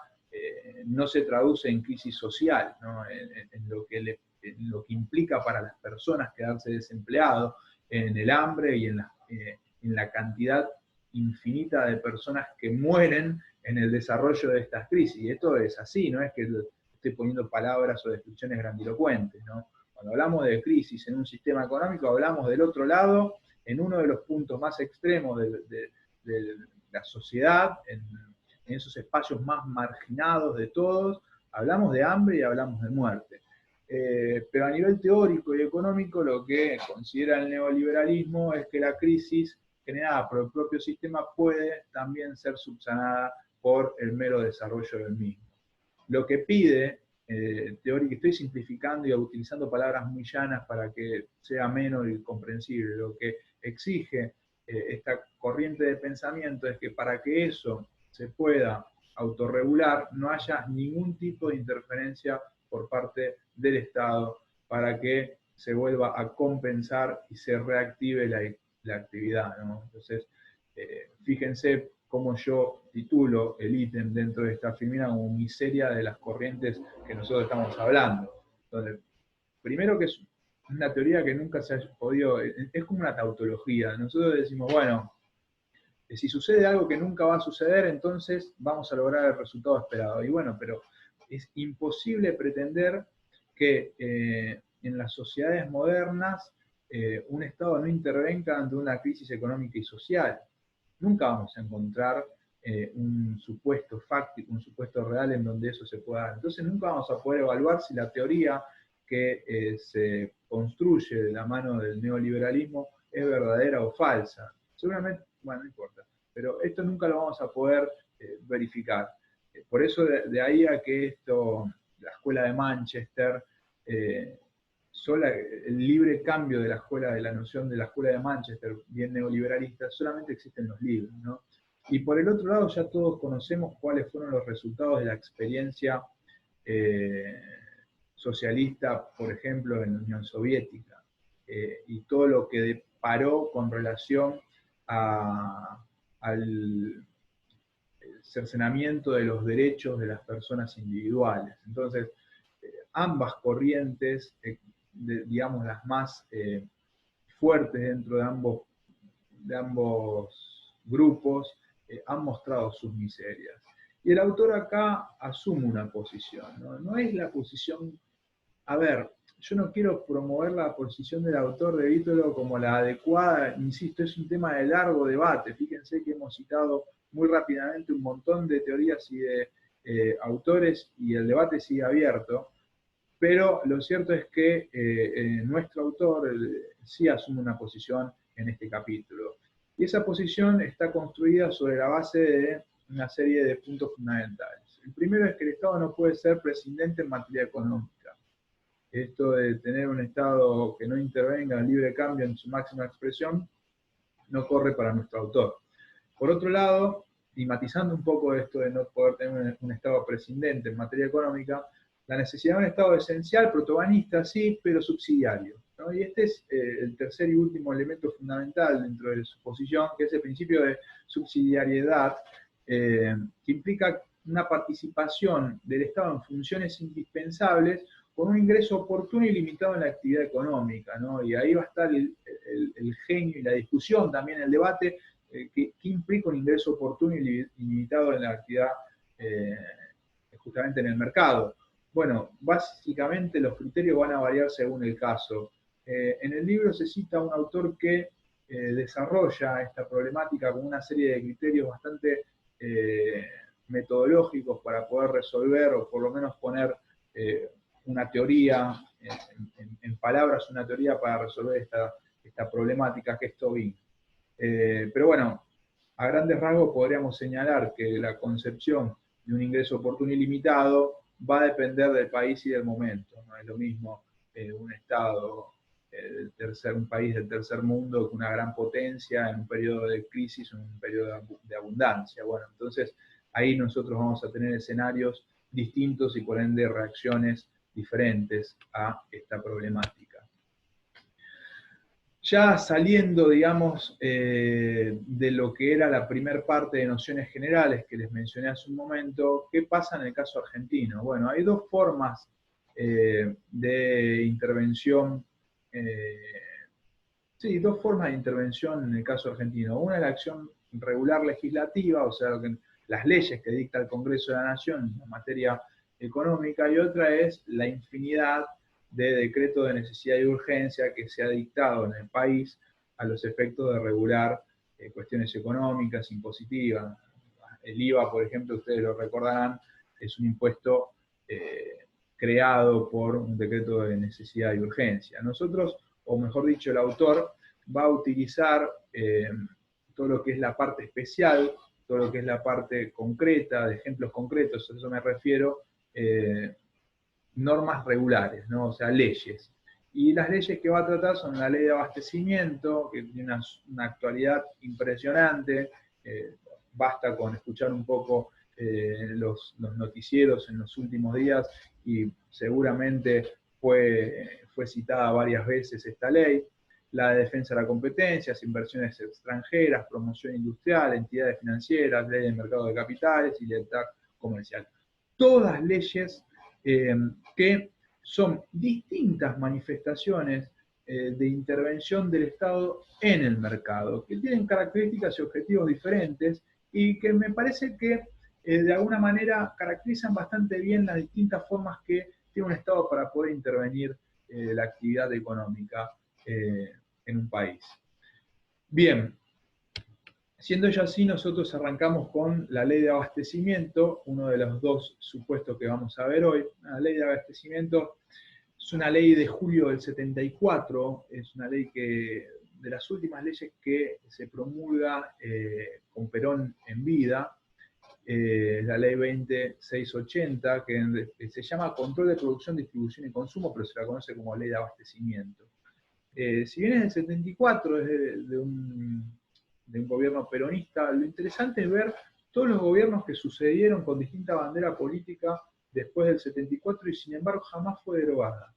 Speaker 1: no se traduce en crisis social, ¿no? En lo que implica para las personas quedarse desempleados, en el hambre y en la cantidad infinita de personas que mueren en el desarrollo de estas crisis. Y esto es así, no es que estoy poniendo palabras o descripciones grandilocuentes, ¿no? Cuando hablamos de crisis en un sistema económico, hablamos del otro lado, en uno de los puntos más extremos de la sociedad, en esos espacios más marginados de todos, hablamos de hambre y hablamos de muerte. Pero a nivel teórico y económico, lo que considera el neoliberalismo es que la crisis generada por el propio sistema puede también ser subsanada por el mero desarrollo del mismo. Lo que pide, teórico, estoy simplificando y utilizando palabras muy llanas para que sea menos y comprensible, lo que exige esta corriente de pensamiento es que para que eso se pueda autorregular no haya ningún tipo de interferencia por parte del Estado para que se vuelva a compensar y se reactive la actividad, ¿no? Entonces, fíjense cómo yo titulo el ítem dentro de esta filmina como miseria de las corrientes que nosotros estamos hablando. Entonces, primero que es una teoría que nunca se ha podido, es como una tautología. Nosotros decimos, bueno, si sucede algo que nunca va a suceder, entonces vamos a lograr el resultado esperado. Y bueno, pero es imposible pretender que en las sociedades modernas un Estado no intervenga ante una crisis económica y social. Nunca vamos a encontrar un supuesto fáctico, un supuesto real en donde eso se pueda dar. Entonces nunca vamos a poder evaluar si la teoría que se construye de la mano del neoliberalismo es verdadera o falsa. Seguramente, bueno, no importa, pero esto nunca lo vamos a poder verificar. Por eso de ahí a que esto, la escuela de Manchester, el libre cambio de la noción de la escuela de Manchester, bien neoliberalista, solamente existe en los libros, ¿no? Y por el otro lado ya todos conocemos cuáles fueron los resultados de la experiencia socialista, por ejemplo, en la Unión Soviética, y todo lo que deparó con relación al cercenamiento de los derechos de las personas individuales. Entonces, ambas corrientes, digamos las más fuertes dentro de ambos grupos, han mostrado sus miserias. Y el autor acá asume una posición, ¿no? No es la posición, a ver, yo no quiero promover la posición del autor de Vítolo como la adecuada, insisto, es un tema de largo debate. Fíjense que hemos citado muy rápidamente un montón de teorías y de autores y el debate sigue abierto, pero lo cierto es que nuestro autor sí asume una posición en este capítulo. Y esa posición está construida sobre la base de una serie de puntos fundamentales. El primero es que el Estado no puede ser prescindente en materia económica. Esto de tener un Estado que no intervenga en libre cambio en su máxima expresión no corre para nuestro autor. Por otro lado, y matizando un poco esto de no poder tener un Estado prescindente en materia económica, la necesidad de un Estado esencial, protagonista, sí, pero subsidiario, ¿no? Y este es el tercer y último elemento fundamental dentro de su posición, que es el principio de subsidiariedad, que implica una participación del Estado en funciones indispensables con un ingreso oportuno y limitado en la actividad económica, ¿no? Y ahí va a estar el genio y la discusión, también el debate, ¿qué implica un ingreso oportuno y limitado en la actividad justamente en el mercado? Bueno, básicamente los criterios van a variar según el caso. En el libro se cita un autor que desarrolla esta problemática con una serie de criterios bastante metodológicos para poder resolver o por lo menos poner una teoría, en palabras, una teoría para resolver esta problemática que es Tobin. Pero bueno, a grandes rasgos podríamos señalar que la concepción de un ingreso oportuno y limitado va a depender del país y del momento. No es lo mismo un Estado, un país del tercer mundo que una gran potencia en un periodo de crisis o en un periodo de abundancia. Bueno, entonces ahí nosotros vamos a tener escenarios distintos y por ende reacciones diferentes a esta problemática. Ya saliendo, digamos, de lo que era la primera parte de nociones generales que les mencioné hace un momento, ¿qué pasa en el caso argentino? Bueno, hay dos formas de intervención, sí, dos formas de intervención en el caso argentino. Una es la acción regular legislativa, o sea, las leyes que dicta el Congreso de la Nación en materia económica, y otra es la infinidad de decretos de necesidad y urgencia que se ha dictado en el país a los efectos de regular cuestiones económicas, impositivas. El IVA, por ejemplo, ustedes lo recordarán, es un impuesto creado por un decreto de necesidad y urgencia. Nosotros, o mejor dicho, el autor va a utilizar todo lo que es la parte especial, todo lo que es la parte concreta, de ejemplos concretos, a eso me refiero, normas regulares, ¿no? O sea, leyes. Y las leyes que va a tratar son la ley de abastecimiento, que tiene una actualidad impresionante, basta con escuchar un poco los noticieros en los últimos días y seguramente fue citada varias veces esta ley. La de defensa de la competencia, inversiones extranjeras, promoción industrial, entidades financieras, ley del mercado de capitales y libertad comercial. Todas leyes que son distintas manifestaciones de intervención del Estado en el mercado, que tienen características y objetivos diferentes y que me parece que de alguna manera caracterizan bastante bien las distintas formas que tiene un Estado para poder intervenir la actividad económica en un país. Bien, siendo ya así, nosotros arrancamos con la ley de abastecimiento, uno de los dos supuestos que vamos a ver hoy. La ley de abastecimiento es una ley de julio del 74, es una ley que, de las últimas leyes que se promulga con Perón en vida, la ley 20680, que se llama Control de Producción, Distribución y Consumo, pero se la conoce como ley de abastecimiento. Si bien es del 74, es de un gobierno peronista, lo interesante es ver todos los gobiernos que sucedieron con distinta bandera política después del 74 y sin embargo jamás fue derogada.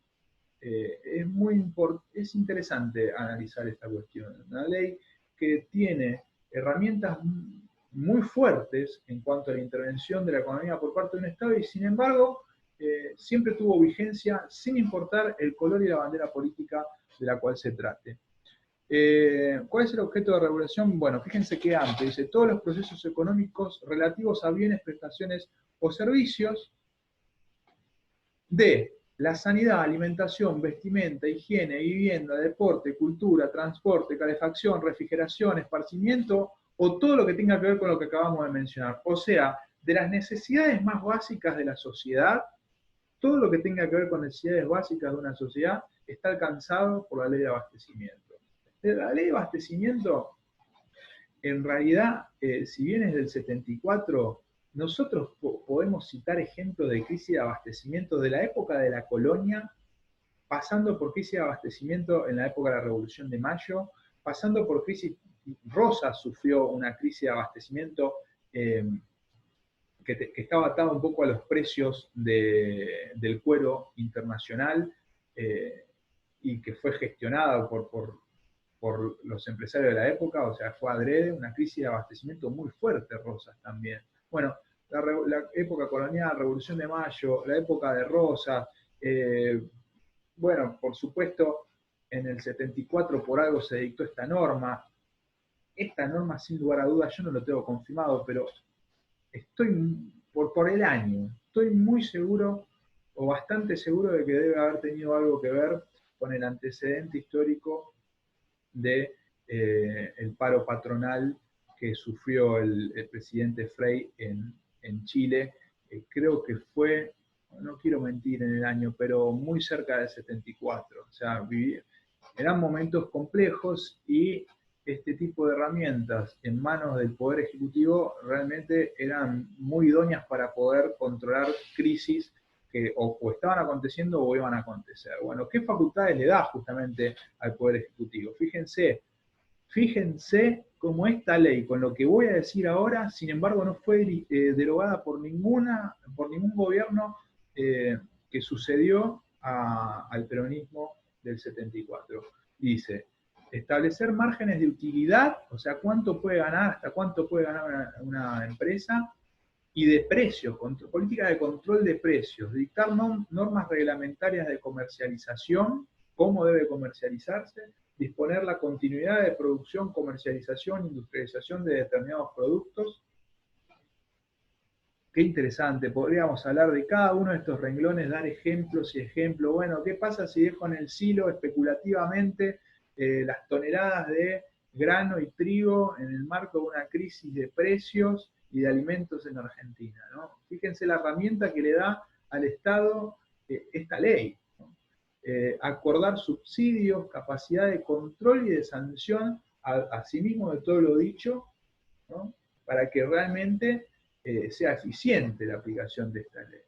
Speaker 1: Es interesante analizar esta cuestión. Una ley que tiene herramientas muy fuertes en cuanto a la intervención de la economía por parte de un Estado y sin embargo siempre tuvo vigencia sin importar el color y la bandera política de la cual se trate. ¿Cuál es el objeto de regulación? Bueno, fíjense que antes dice todos los procesos económicos relativos a bienes, prestaciones o servicios de la sanidad, alimentación, vestimenta, higiene, vivienda, deporte, cultura, transporte, calefacción, refrigeración, esparcimiento o todo lo que tenga que ver con lo que acabamos de mencionar. O sea, de las necesidades más básicas de la sociedad, todo lo que tenga que ver con necesidades básicas de una sociedad está alcanzado por la ley de abastecimiento. La ley de abastecimiento, en realidad, si bien es del 74, nosotros podemos citar ejemplos de crisis de abastecimiento de la época de la colonia, pasando por crisis de abastecimiento en la época de la Revolución de Mayo, pasando por crisis. Rosas sufrió una crisis de abastecimiento que estaba atado un poco a los precios del cuero internacional y que fue gestionada por los empresarios de la época, o sea, fue adrede, una crisis de abastecimiento muy fuerte, Rosas también. Bueno, la época colonial, Revolución de Mayo, la época de Rosas, bueno, por supuesto, en el 74 por algo se dictó esta norma. Esta norma, sin lugar a dudas, yo no lo tengo confirmado, pero estoy por el año, estoy muy seguro o bastante seguro de que debe haber tenido algo que ver con el antecedente histórico de el paro patronal que sufrió el presidente Frei en Chile. Creo que fue, no quiero mentir en el año, pero muy cerca del 74. O sea, eran momentos complejos y este tipo de herramientas en manos del Poder Ejecutivo realmente eran muy idóneas para poder controlar crisis que o estaban aconteciendo o iban a acontecer. Bueno, ¿qué facultades le da justamente al Poder Ejecutivo? Fíjense cómo esta ley, con lo que voy a decir ahora, sin embargo, no fue derogada por ningún gobierno que sucedió al peronismo del 74. Dice, establecer márgenes de utilidad, o sea, cuánto puede ganar, hasta cuánto puede ganar una empresa, y de precios, política de control de precios, dictar normas reglamentarias de comercialización, cómo debe comercializarse, disponer la continuidad de producción, comercialización, industrialización de determinados productos. Qué interesante, podríamos hablar de cada uno de estos renglones, dar ejemplos y ejemplos. Bueno, ¿qué pasa si dejo en el silo especulativamente las toneladas de grano y trigo en el marco de una crisis de precios y de alimentos en Argentina, ¿no? Fíjense la herramienta que le da al Estado esta ley, ¿no? Acordar subsidios, capacidad de control y de sanción a sí mismo de todo lo dicho, ¿no? Para que realmente sea eficiente la aplicación de esta ley.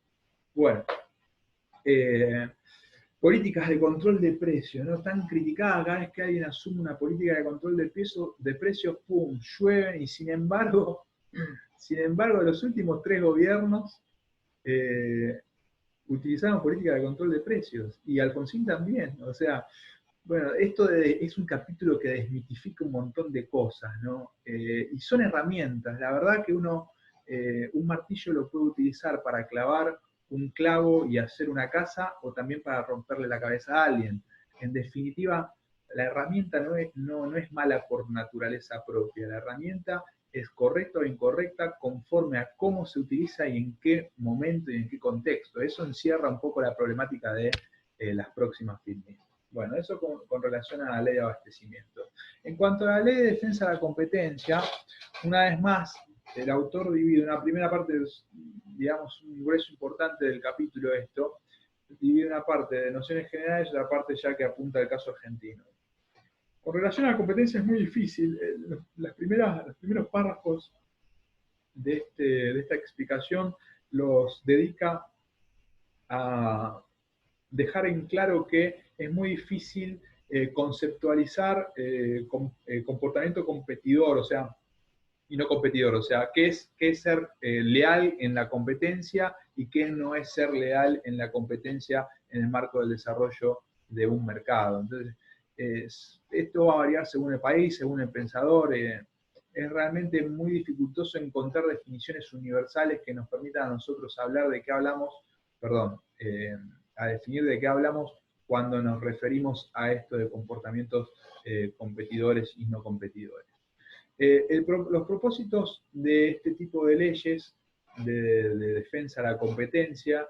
Speaker 1: Bueno, políticas de control de precios, ¿no? Tan criticadas, cada vez que alguien asume una política de control de precios, ¡pum!, llueven, y sin embargo, los últimos 3 gobiernos utilizaron políticas de control de precios, y Alfonsín también, o sea, bueno, es un capítulo que desmitifica un montón de cosas, ¿no? Y son herramientas, la verdad que un martillo lo puede utilizar para clavar un clavo y hacer una casa, o también para romperle la cabeza a alguien. En definitiva, la herramienta no es mala por naturaleza propia, la herramienta es correcta o incorrecta conforme a cómo se utiliza y en qué momento y en qué contexto. Eso encierra un poco la problemática de las próximas filmes. Bueno, eso con relación a la ley de abastecimiento. En cuanto a la ley de defensa de la competencia, una vez más, el autor divide una primera parte, digamos, un grueso importante del capítulo esto, divide una parte de nociones generales y la parte ya que apunta al caso argentino. Con relación a la competencia es muy difícil. Los primeros párrafos de esta explicación los dedica a dejar en claro que es muy difícil conceptualizar comportamiento competidor, o sea, y no competidor, o sea, qué es ser leal en la competencia y qué no es ser leal en la competencia en el marco del desarrollo de un mercado. Entonces, esto va a variar según el país, según el pensador. Es realmente muy dificultoso encontrar definiciones universales que nos permitan a nosotros hablar de qué hablamos, a definir de qué hablamos cuando nos referimos a esto de comportamientos competidores y no competidores. Los propósitos de este tipo de leyes de defensa de la competencia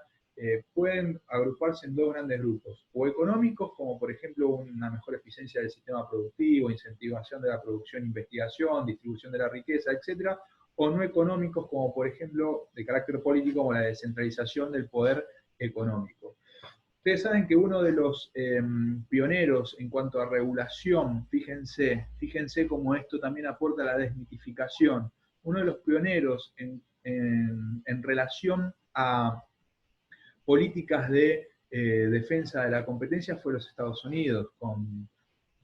Speaker 1: pueden agruparse en 2 grandes grupos, o económicos, como por ejemplo una mejor eficiencia del sistema productivo, incentivación de la producción, investigación, distribución de la riqueza, etc., o no económicos, como por ejemplo de carácter político, como la descentralización del poder económico. Ustedes saben que uno de los pioneros en cuanto a regulación, fíjense cómo esto también aporta a la desmitificación, uno de los pioneros en relación a políticas de defensa de la competencia fue los Estados Unidos, con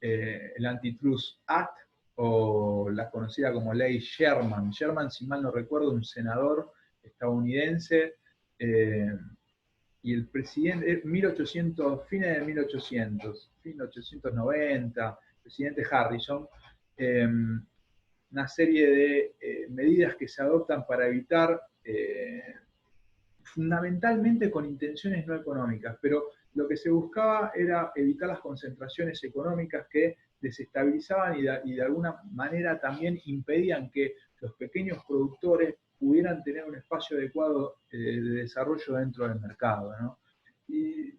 Speaker 1: el Antitrust Act, o la conocida como ley Sherman. Sherman, si mal no recuerdo, un senador estadounidense, y el presidente, fines de 1890, presidente Harrison, una serie de medidas que se adoptan para evitar, fundamentalmente con intenciones no económicas, pero lo que se buscaba era evitar las concentraciones económicas que desestabilizaban y de alguna manera también impedían que los pequeños productores pudieran tener un espacio adecuado de desarrollo dentro del mercado, ¿no? Y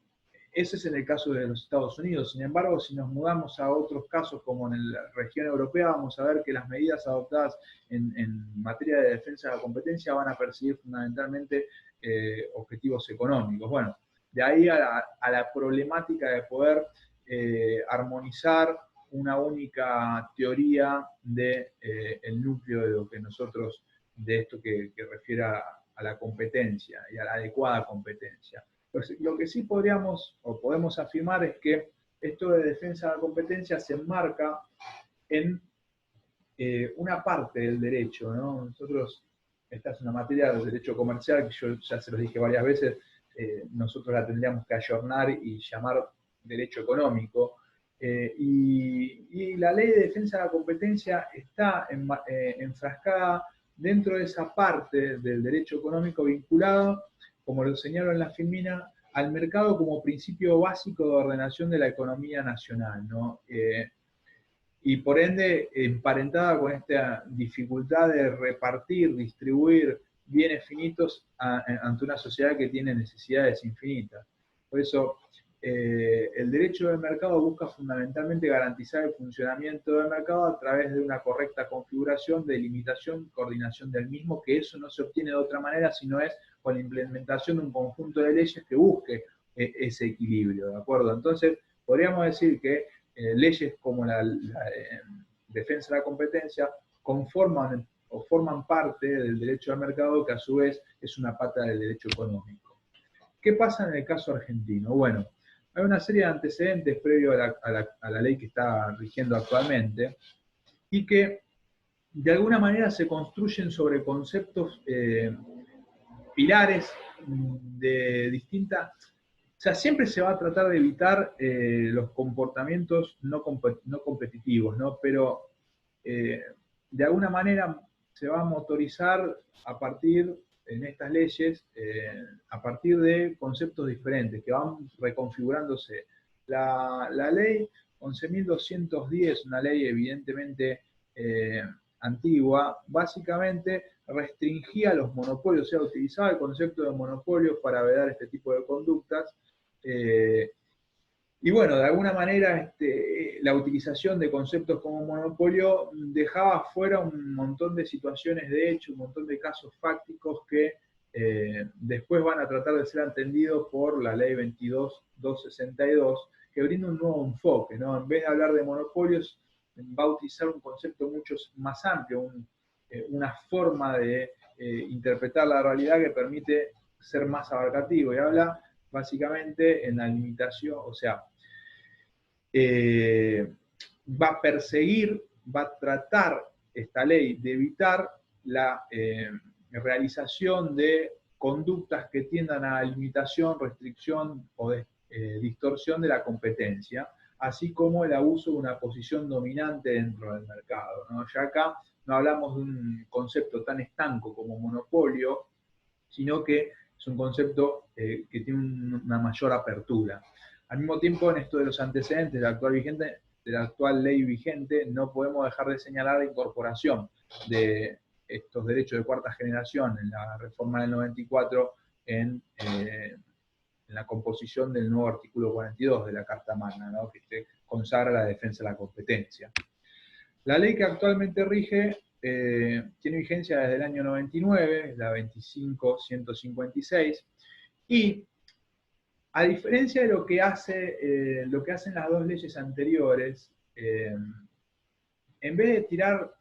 Speaker 1: ese es en el caso de los Estados Unidos. Sin embargo, si nos mudamos a otros casos, como en la región europea, vamos a ver que las medidas adoptadas en materia de defensa de la competencia van a perseguir fundamentalmente objetivos económicos. Bueno, de ahí a la problemática de poder armonizar una única teoría de el núcleo de lo que nosotros, de esto que refiere a la competencia y a la adecuada competencia. Lo que sí podríamos o podemos afirmar es que esto de defensa de la competencia se enmarca en una parte del derecho, ¿no? Nosotros, esta es una materia del derecho comercial que yo ya se los dije varias veces, nosotros la tendríamos que ayornar y llamar derecho económico. Y la ley de defensa de la competencia está enfrascada dentro de esa parte del derecho económico vinculado, como lo señalo en la filmina, al mercado como principio básico de ordenación de la economía nacional, ¿no? Y por ende emparentada con esta dificultad de repartir, distribuir bienes finitos ante una sociedad que tiene necesidades infinitas. Por eso, el derecho del mercado busca fundamentalmente garantizar el funcionamiento del mercado a través de una correcta configuración, delimitación y coordinación del mismo, que eso no se obtiene de otra manera, sino es con la implementación de un conjunto de leyes que busque ese equilibrio, ¿de acuerdo? Entonces, podríamos decir que leyes como la defensa de la competencia conforman o forman parte del derecho al mercado, que a su vez es una pata del derecho económico. ¿Qué pasa en el caso argentino? Bueno, hay una serie de antecedentes previo a la ley que está rigiendo actualmente y que de alguna manera se construyen sobre conceptos pilares de distintas. O sea, siempre se va a tratar de evitar los comportamientos no competitivos, ¿no? Pero de alguna manera se va a motorizar a partir, en estas leyes, a partir de conceptos diferentes que van reconfigurándose. La ley 11.210, una ley evidentemente antigua, básicamente restringía los monopolios, o sea, utilizaba el concepto de monopolios para vedar este tipo de conductas. Y bueno, de alguna manera la utilización de conceptos como monopolio dejaba fuera un montón de situaciones de hecho, un montón de casos fácticos que después van a tratar de ser entendidos por la ley 22.262, que brinda un nuevo enfoque, ¿no? En vez de hablar de monopolios, va a utilizar un concepto mucho más amplio, una forma de interpretar la realidad que permite ser más abarcativo, y habla básicamente en la limitación, o sea, va a perseguir, va a tratar esta ley de evitar la realización de conductas que tiendan a limitación, restricción o distorsión de la competencia, así como el abuso de una posición dominante dentro del mercado, ¿no? Ya acá no hablamos de un concepto tan estanco como monopolio, sino que es un concepto que tiene una mayor apertura. Al mismo tiempo, en esto de los antecedentes de la actual ley vigente, no podemos dejar de señalar la incorporación de estos derechos de cuarta generación en la reforma del 94 en la composición del nuevo artículo 42 de la Carta Magna, ¿no? Que consagra la defensa de la competencia. La ley que actualmente rige tiene vigencia desde el año 99, la 25.156, y a diferencia de lo que hacen las dos leyes anteriores, en vez de tirar,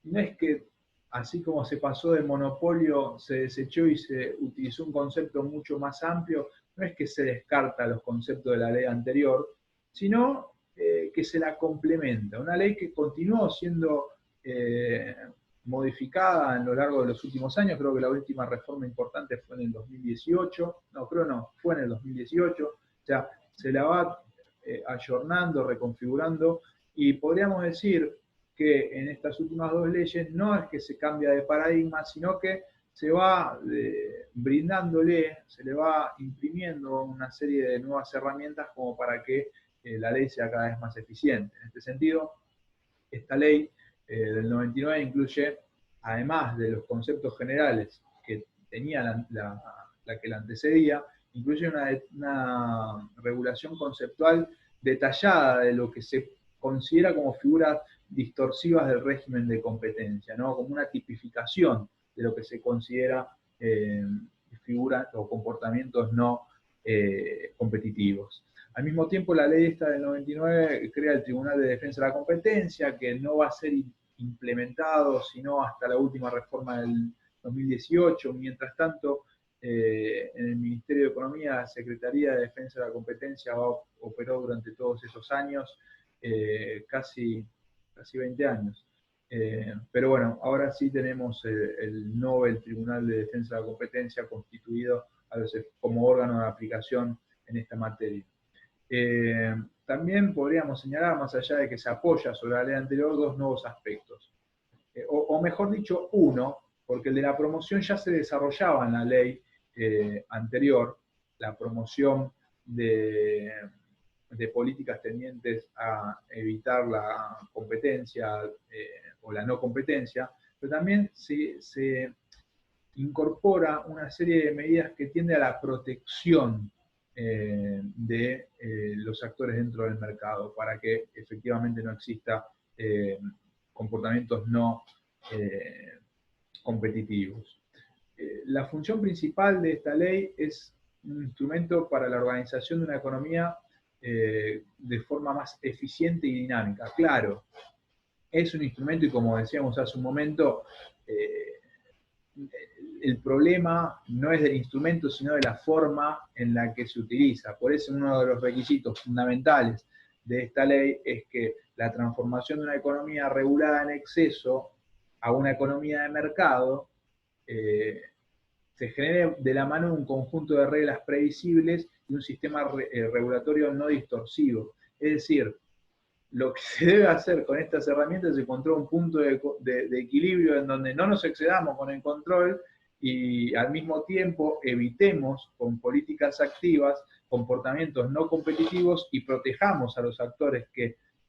Speaker 1: no es que así como se pasó de monopolio, se desechó y se utilizó un concepto mucho más amplio, no es que se descarta los conceptos de la ley anterior, sino que se la complementa. Una ley que continuó siendo modificada a lo largo de los últimos años. Creo que la última reforma importante fue en el 2018, fue en el 2018, o sea, se la va ayornando, reconfigurando, y podríamos decir que en estas últimas dos leyes no es que se cambia de paradigma, sino que se va brindándole, se le va imprimiendo una serie de nuevas herramientas como para que la ley sea cada vez más eficiente. En este sentido, esta ley del 99 incluye, además de los conceptos generales que tenía la que la antecedía, incluye una regulación conceptual detallada de lo que se considera como figuras distorsivas del régimen de competencia, ¿no? Como una tipificación de lo que se considera figuras o comportamientos no competitivos. Al mismo tiempo, la ley esta del 99 crea el Tribunal de Defensa de la Competencia, que no va a ser implementado sino hasta la última reforma del 2018. Mientras tanto, En el Ministerio de Economía, la Secretaría de Defensa de la Competencia operó durante todos esos años, casi 20 años. Pero bueno, ahora sí tenemos el Nobel Tribunal de Defensa de la Competencia constituido como órgano de aplicación en esta materia. También podríamos señalar, más allá de que se apoya sobre la ley anterior, dos nuevos aspectos. O mejor dicho, uno, porque el de la promoción ya se desarrollaba en la ley anterior, la promoción de políticas tendientes a evitar la competencia o la no competencia, pero también se incorpora una serie de medidas que tienden a la protección de los actores dentro del mercado, para que efectivamente no exista comportamientos no competitivos. La función principal de esta ley es un instrumento para la organización de una economía de forma más eficiente y dinámica. Claro, es un instrumento y como decíamos hace un momento, el problema no es del instrumento, sino de la forma en la que se utiliza. Por eso uno de los requisitos fundamentales de esta ley es que la transformación de una economía regulada en exceso a una economía de mercado se genere de la mano de un conjunto de reglas previsibles y un sistema regulatorio no distorsivo. Es decir, lo que se debe hacer con estas herramientas es encontrar un punto de equilibrio en donde no nos excedamos con el control y al mismo tiempo evitemos con políticas activas comportamientos no competitivos y protejamos a los actores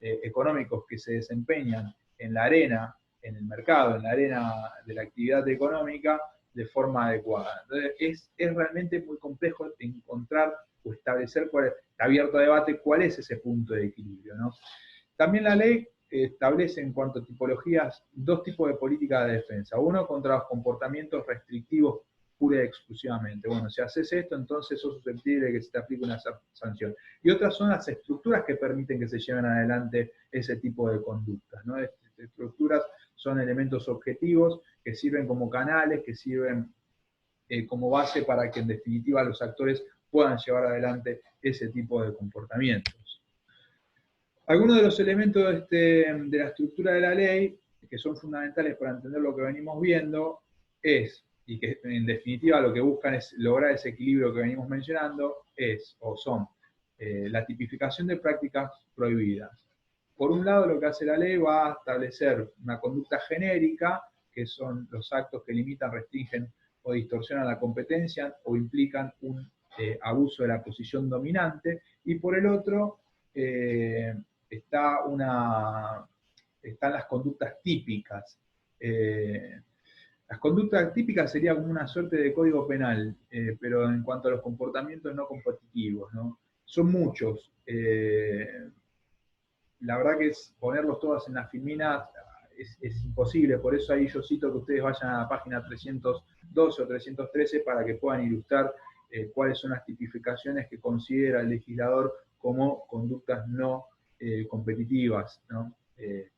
Speaker 1: económicos que se desempeñan en la arena, en el mercado, en la arena de la actividad económica de forma adecuada. Entonces es realmente muy complejo encontrar o establecer, está abierto a debate cuál es ese punto de equilibrio, ¿no? También la ley establece en cuanto a tipologías dos tipos de política de defensa. Uno contra los comportamientos restrictivos pura y exclusivamente. Bueno, si haces esto, entonces sos susceptible de que se te aplique una sanción. Y otras son las estructuras que permiten que se lleven adelante ese tipo de conductas, ¿no? Estas estructuras son elementos objetivos que sirven como canales, que sirven como base para que en definitiva los actores puedan llevar adelante ese tipo de comportamientos. Algunos de los elementos de la estructura de la ley, que son fundamentales para entender lo que venimos viendo, y que en definitiva lo que buscan es lograr ese equilibrio que venimos mencionando, son la tipificación de prácticas prohibidas. Por un lado, lo que hace la ley va a establecer una conducta genérica, que son los actos que limitan, restringen o distorsionan la competencia o implican un abuso de la posición dominante, y por el otro, están las conductas típicas. Las conductas típicas sería como una suerte de código penal, pero en cuanto a los comportamientos no competitivos, ¿no? Son muchos. La verdad que ponerlos todos en la filmina es imposible, por eso ahí yo cito que ustedes vayan a la página 312 o 313 para que puedan ilustrar cuáles son las tipificaciones que considera el legislador como conductas no competitivas, ¿no?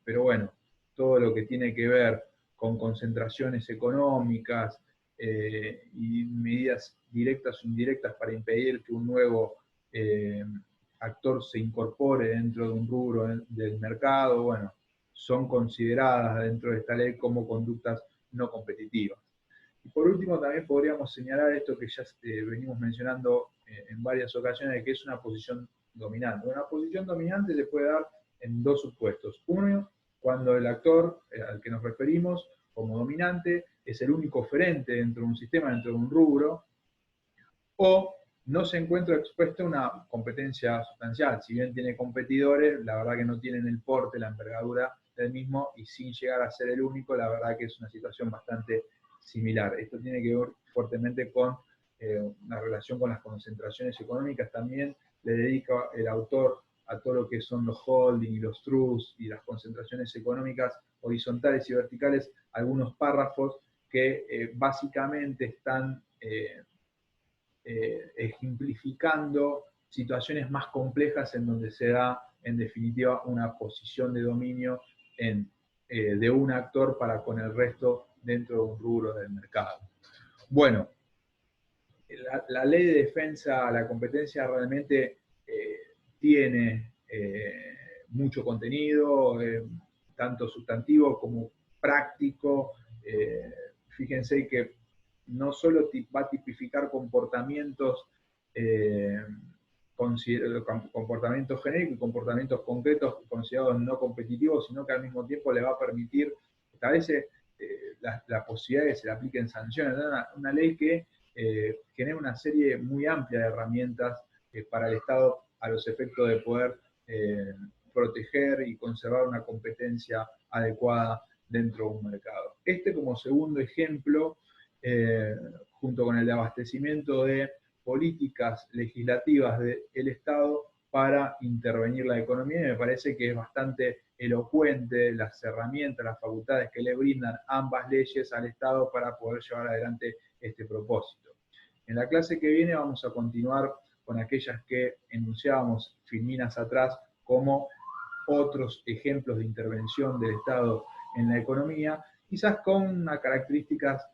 Speaker 1: Pero bueno, todo lo que tiene que ver con concentraciones económicas y medidas directas o indirectas para impedir que un nuevo actor se incorpore dentro de un rubro del mercado, bueno, son consideradas dentro de esta ley como conductas no competitivas. Y por último, también podríamos señalar esto que ya venimos mencionando en varias ocasiones, que es una posición dominante. Una posición dominante se puede dar en dos supuestos. Uno, cuando el actor al que nos referimos como dominante es el único oferente dentro de un sistema, dentro de un rubro, o no se encuentra expuesta a una competencia sustancial. Si bien tiene competidores, la verdad que no tienen el porte, la envergadura del mismo, y sin llegar a ser el único, la verdad que es una situación bastante similar. Esto tiene que ver fuertemente con una relación con las concentraciones económicas. También le dedica el autor a todo lo que son los holding y los trusts y las concentraciones económicas horizontales y verticales, algunos párrafos que básicamente están ejemplificando situaciones más complejas en donde se da, en definitiva, una posición de dominio de un actor para con el resto dentro de un rubro del mercado. Bueno, la ley de defensa a la competencia realmente tiene mucho contenido, tanto sustantivo como práctico. Fíjense que no solo va a tipificar comportamientos, comportamientos genéricos y comportamientos concretos considerados no competitivos, sino que al mismo tiempo le va a permitir, establece la posibilidad de que se le apliquen sanciones. Una ley que genera una serie muy amplia de herramientas para el Estado a los efectos de poder proteger y conservar una competencia adecuada dentro de un mercado. Este como segundo ejemplo, junto con el de abastecimiento de políticas legislativas del Estado para intervenir la economía, y me parece que es bastante elocuente las herramientas, las facultades que le brindan ambas leyes al Estado para poder llevar adelante este propósito. En la clase que viene vamos a continuar con aquellas que enunciábamos filminas atrás como otros ejemplos de intervención del Estado en la economía, quizás con unas características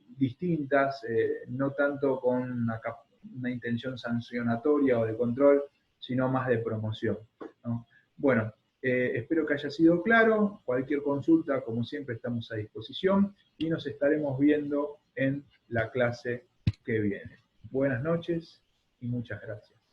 Speaker 1: distintas, no tanto con una intención sancionatoria o de control, sino más de promoción, ¿no? Bueno, espero que haya sido claro. Cualquier consulta, como siempre, estamos a disposición y nos estaremos viendo en la clase que viene. Buenas noches y muchas gracias.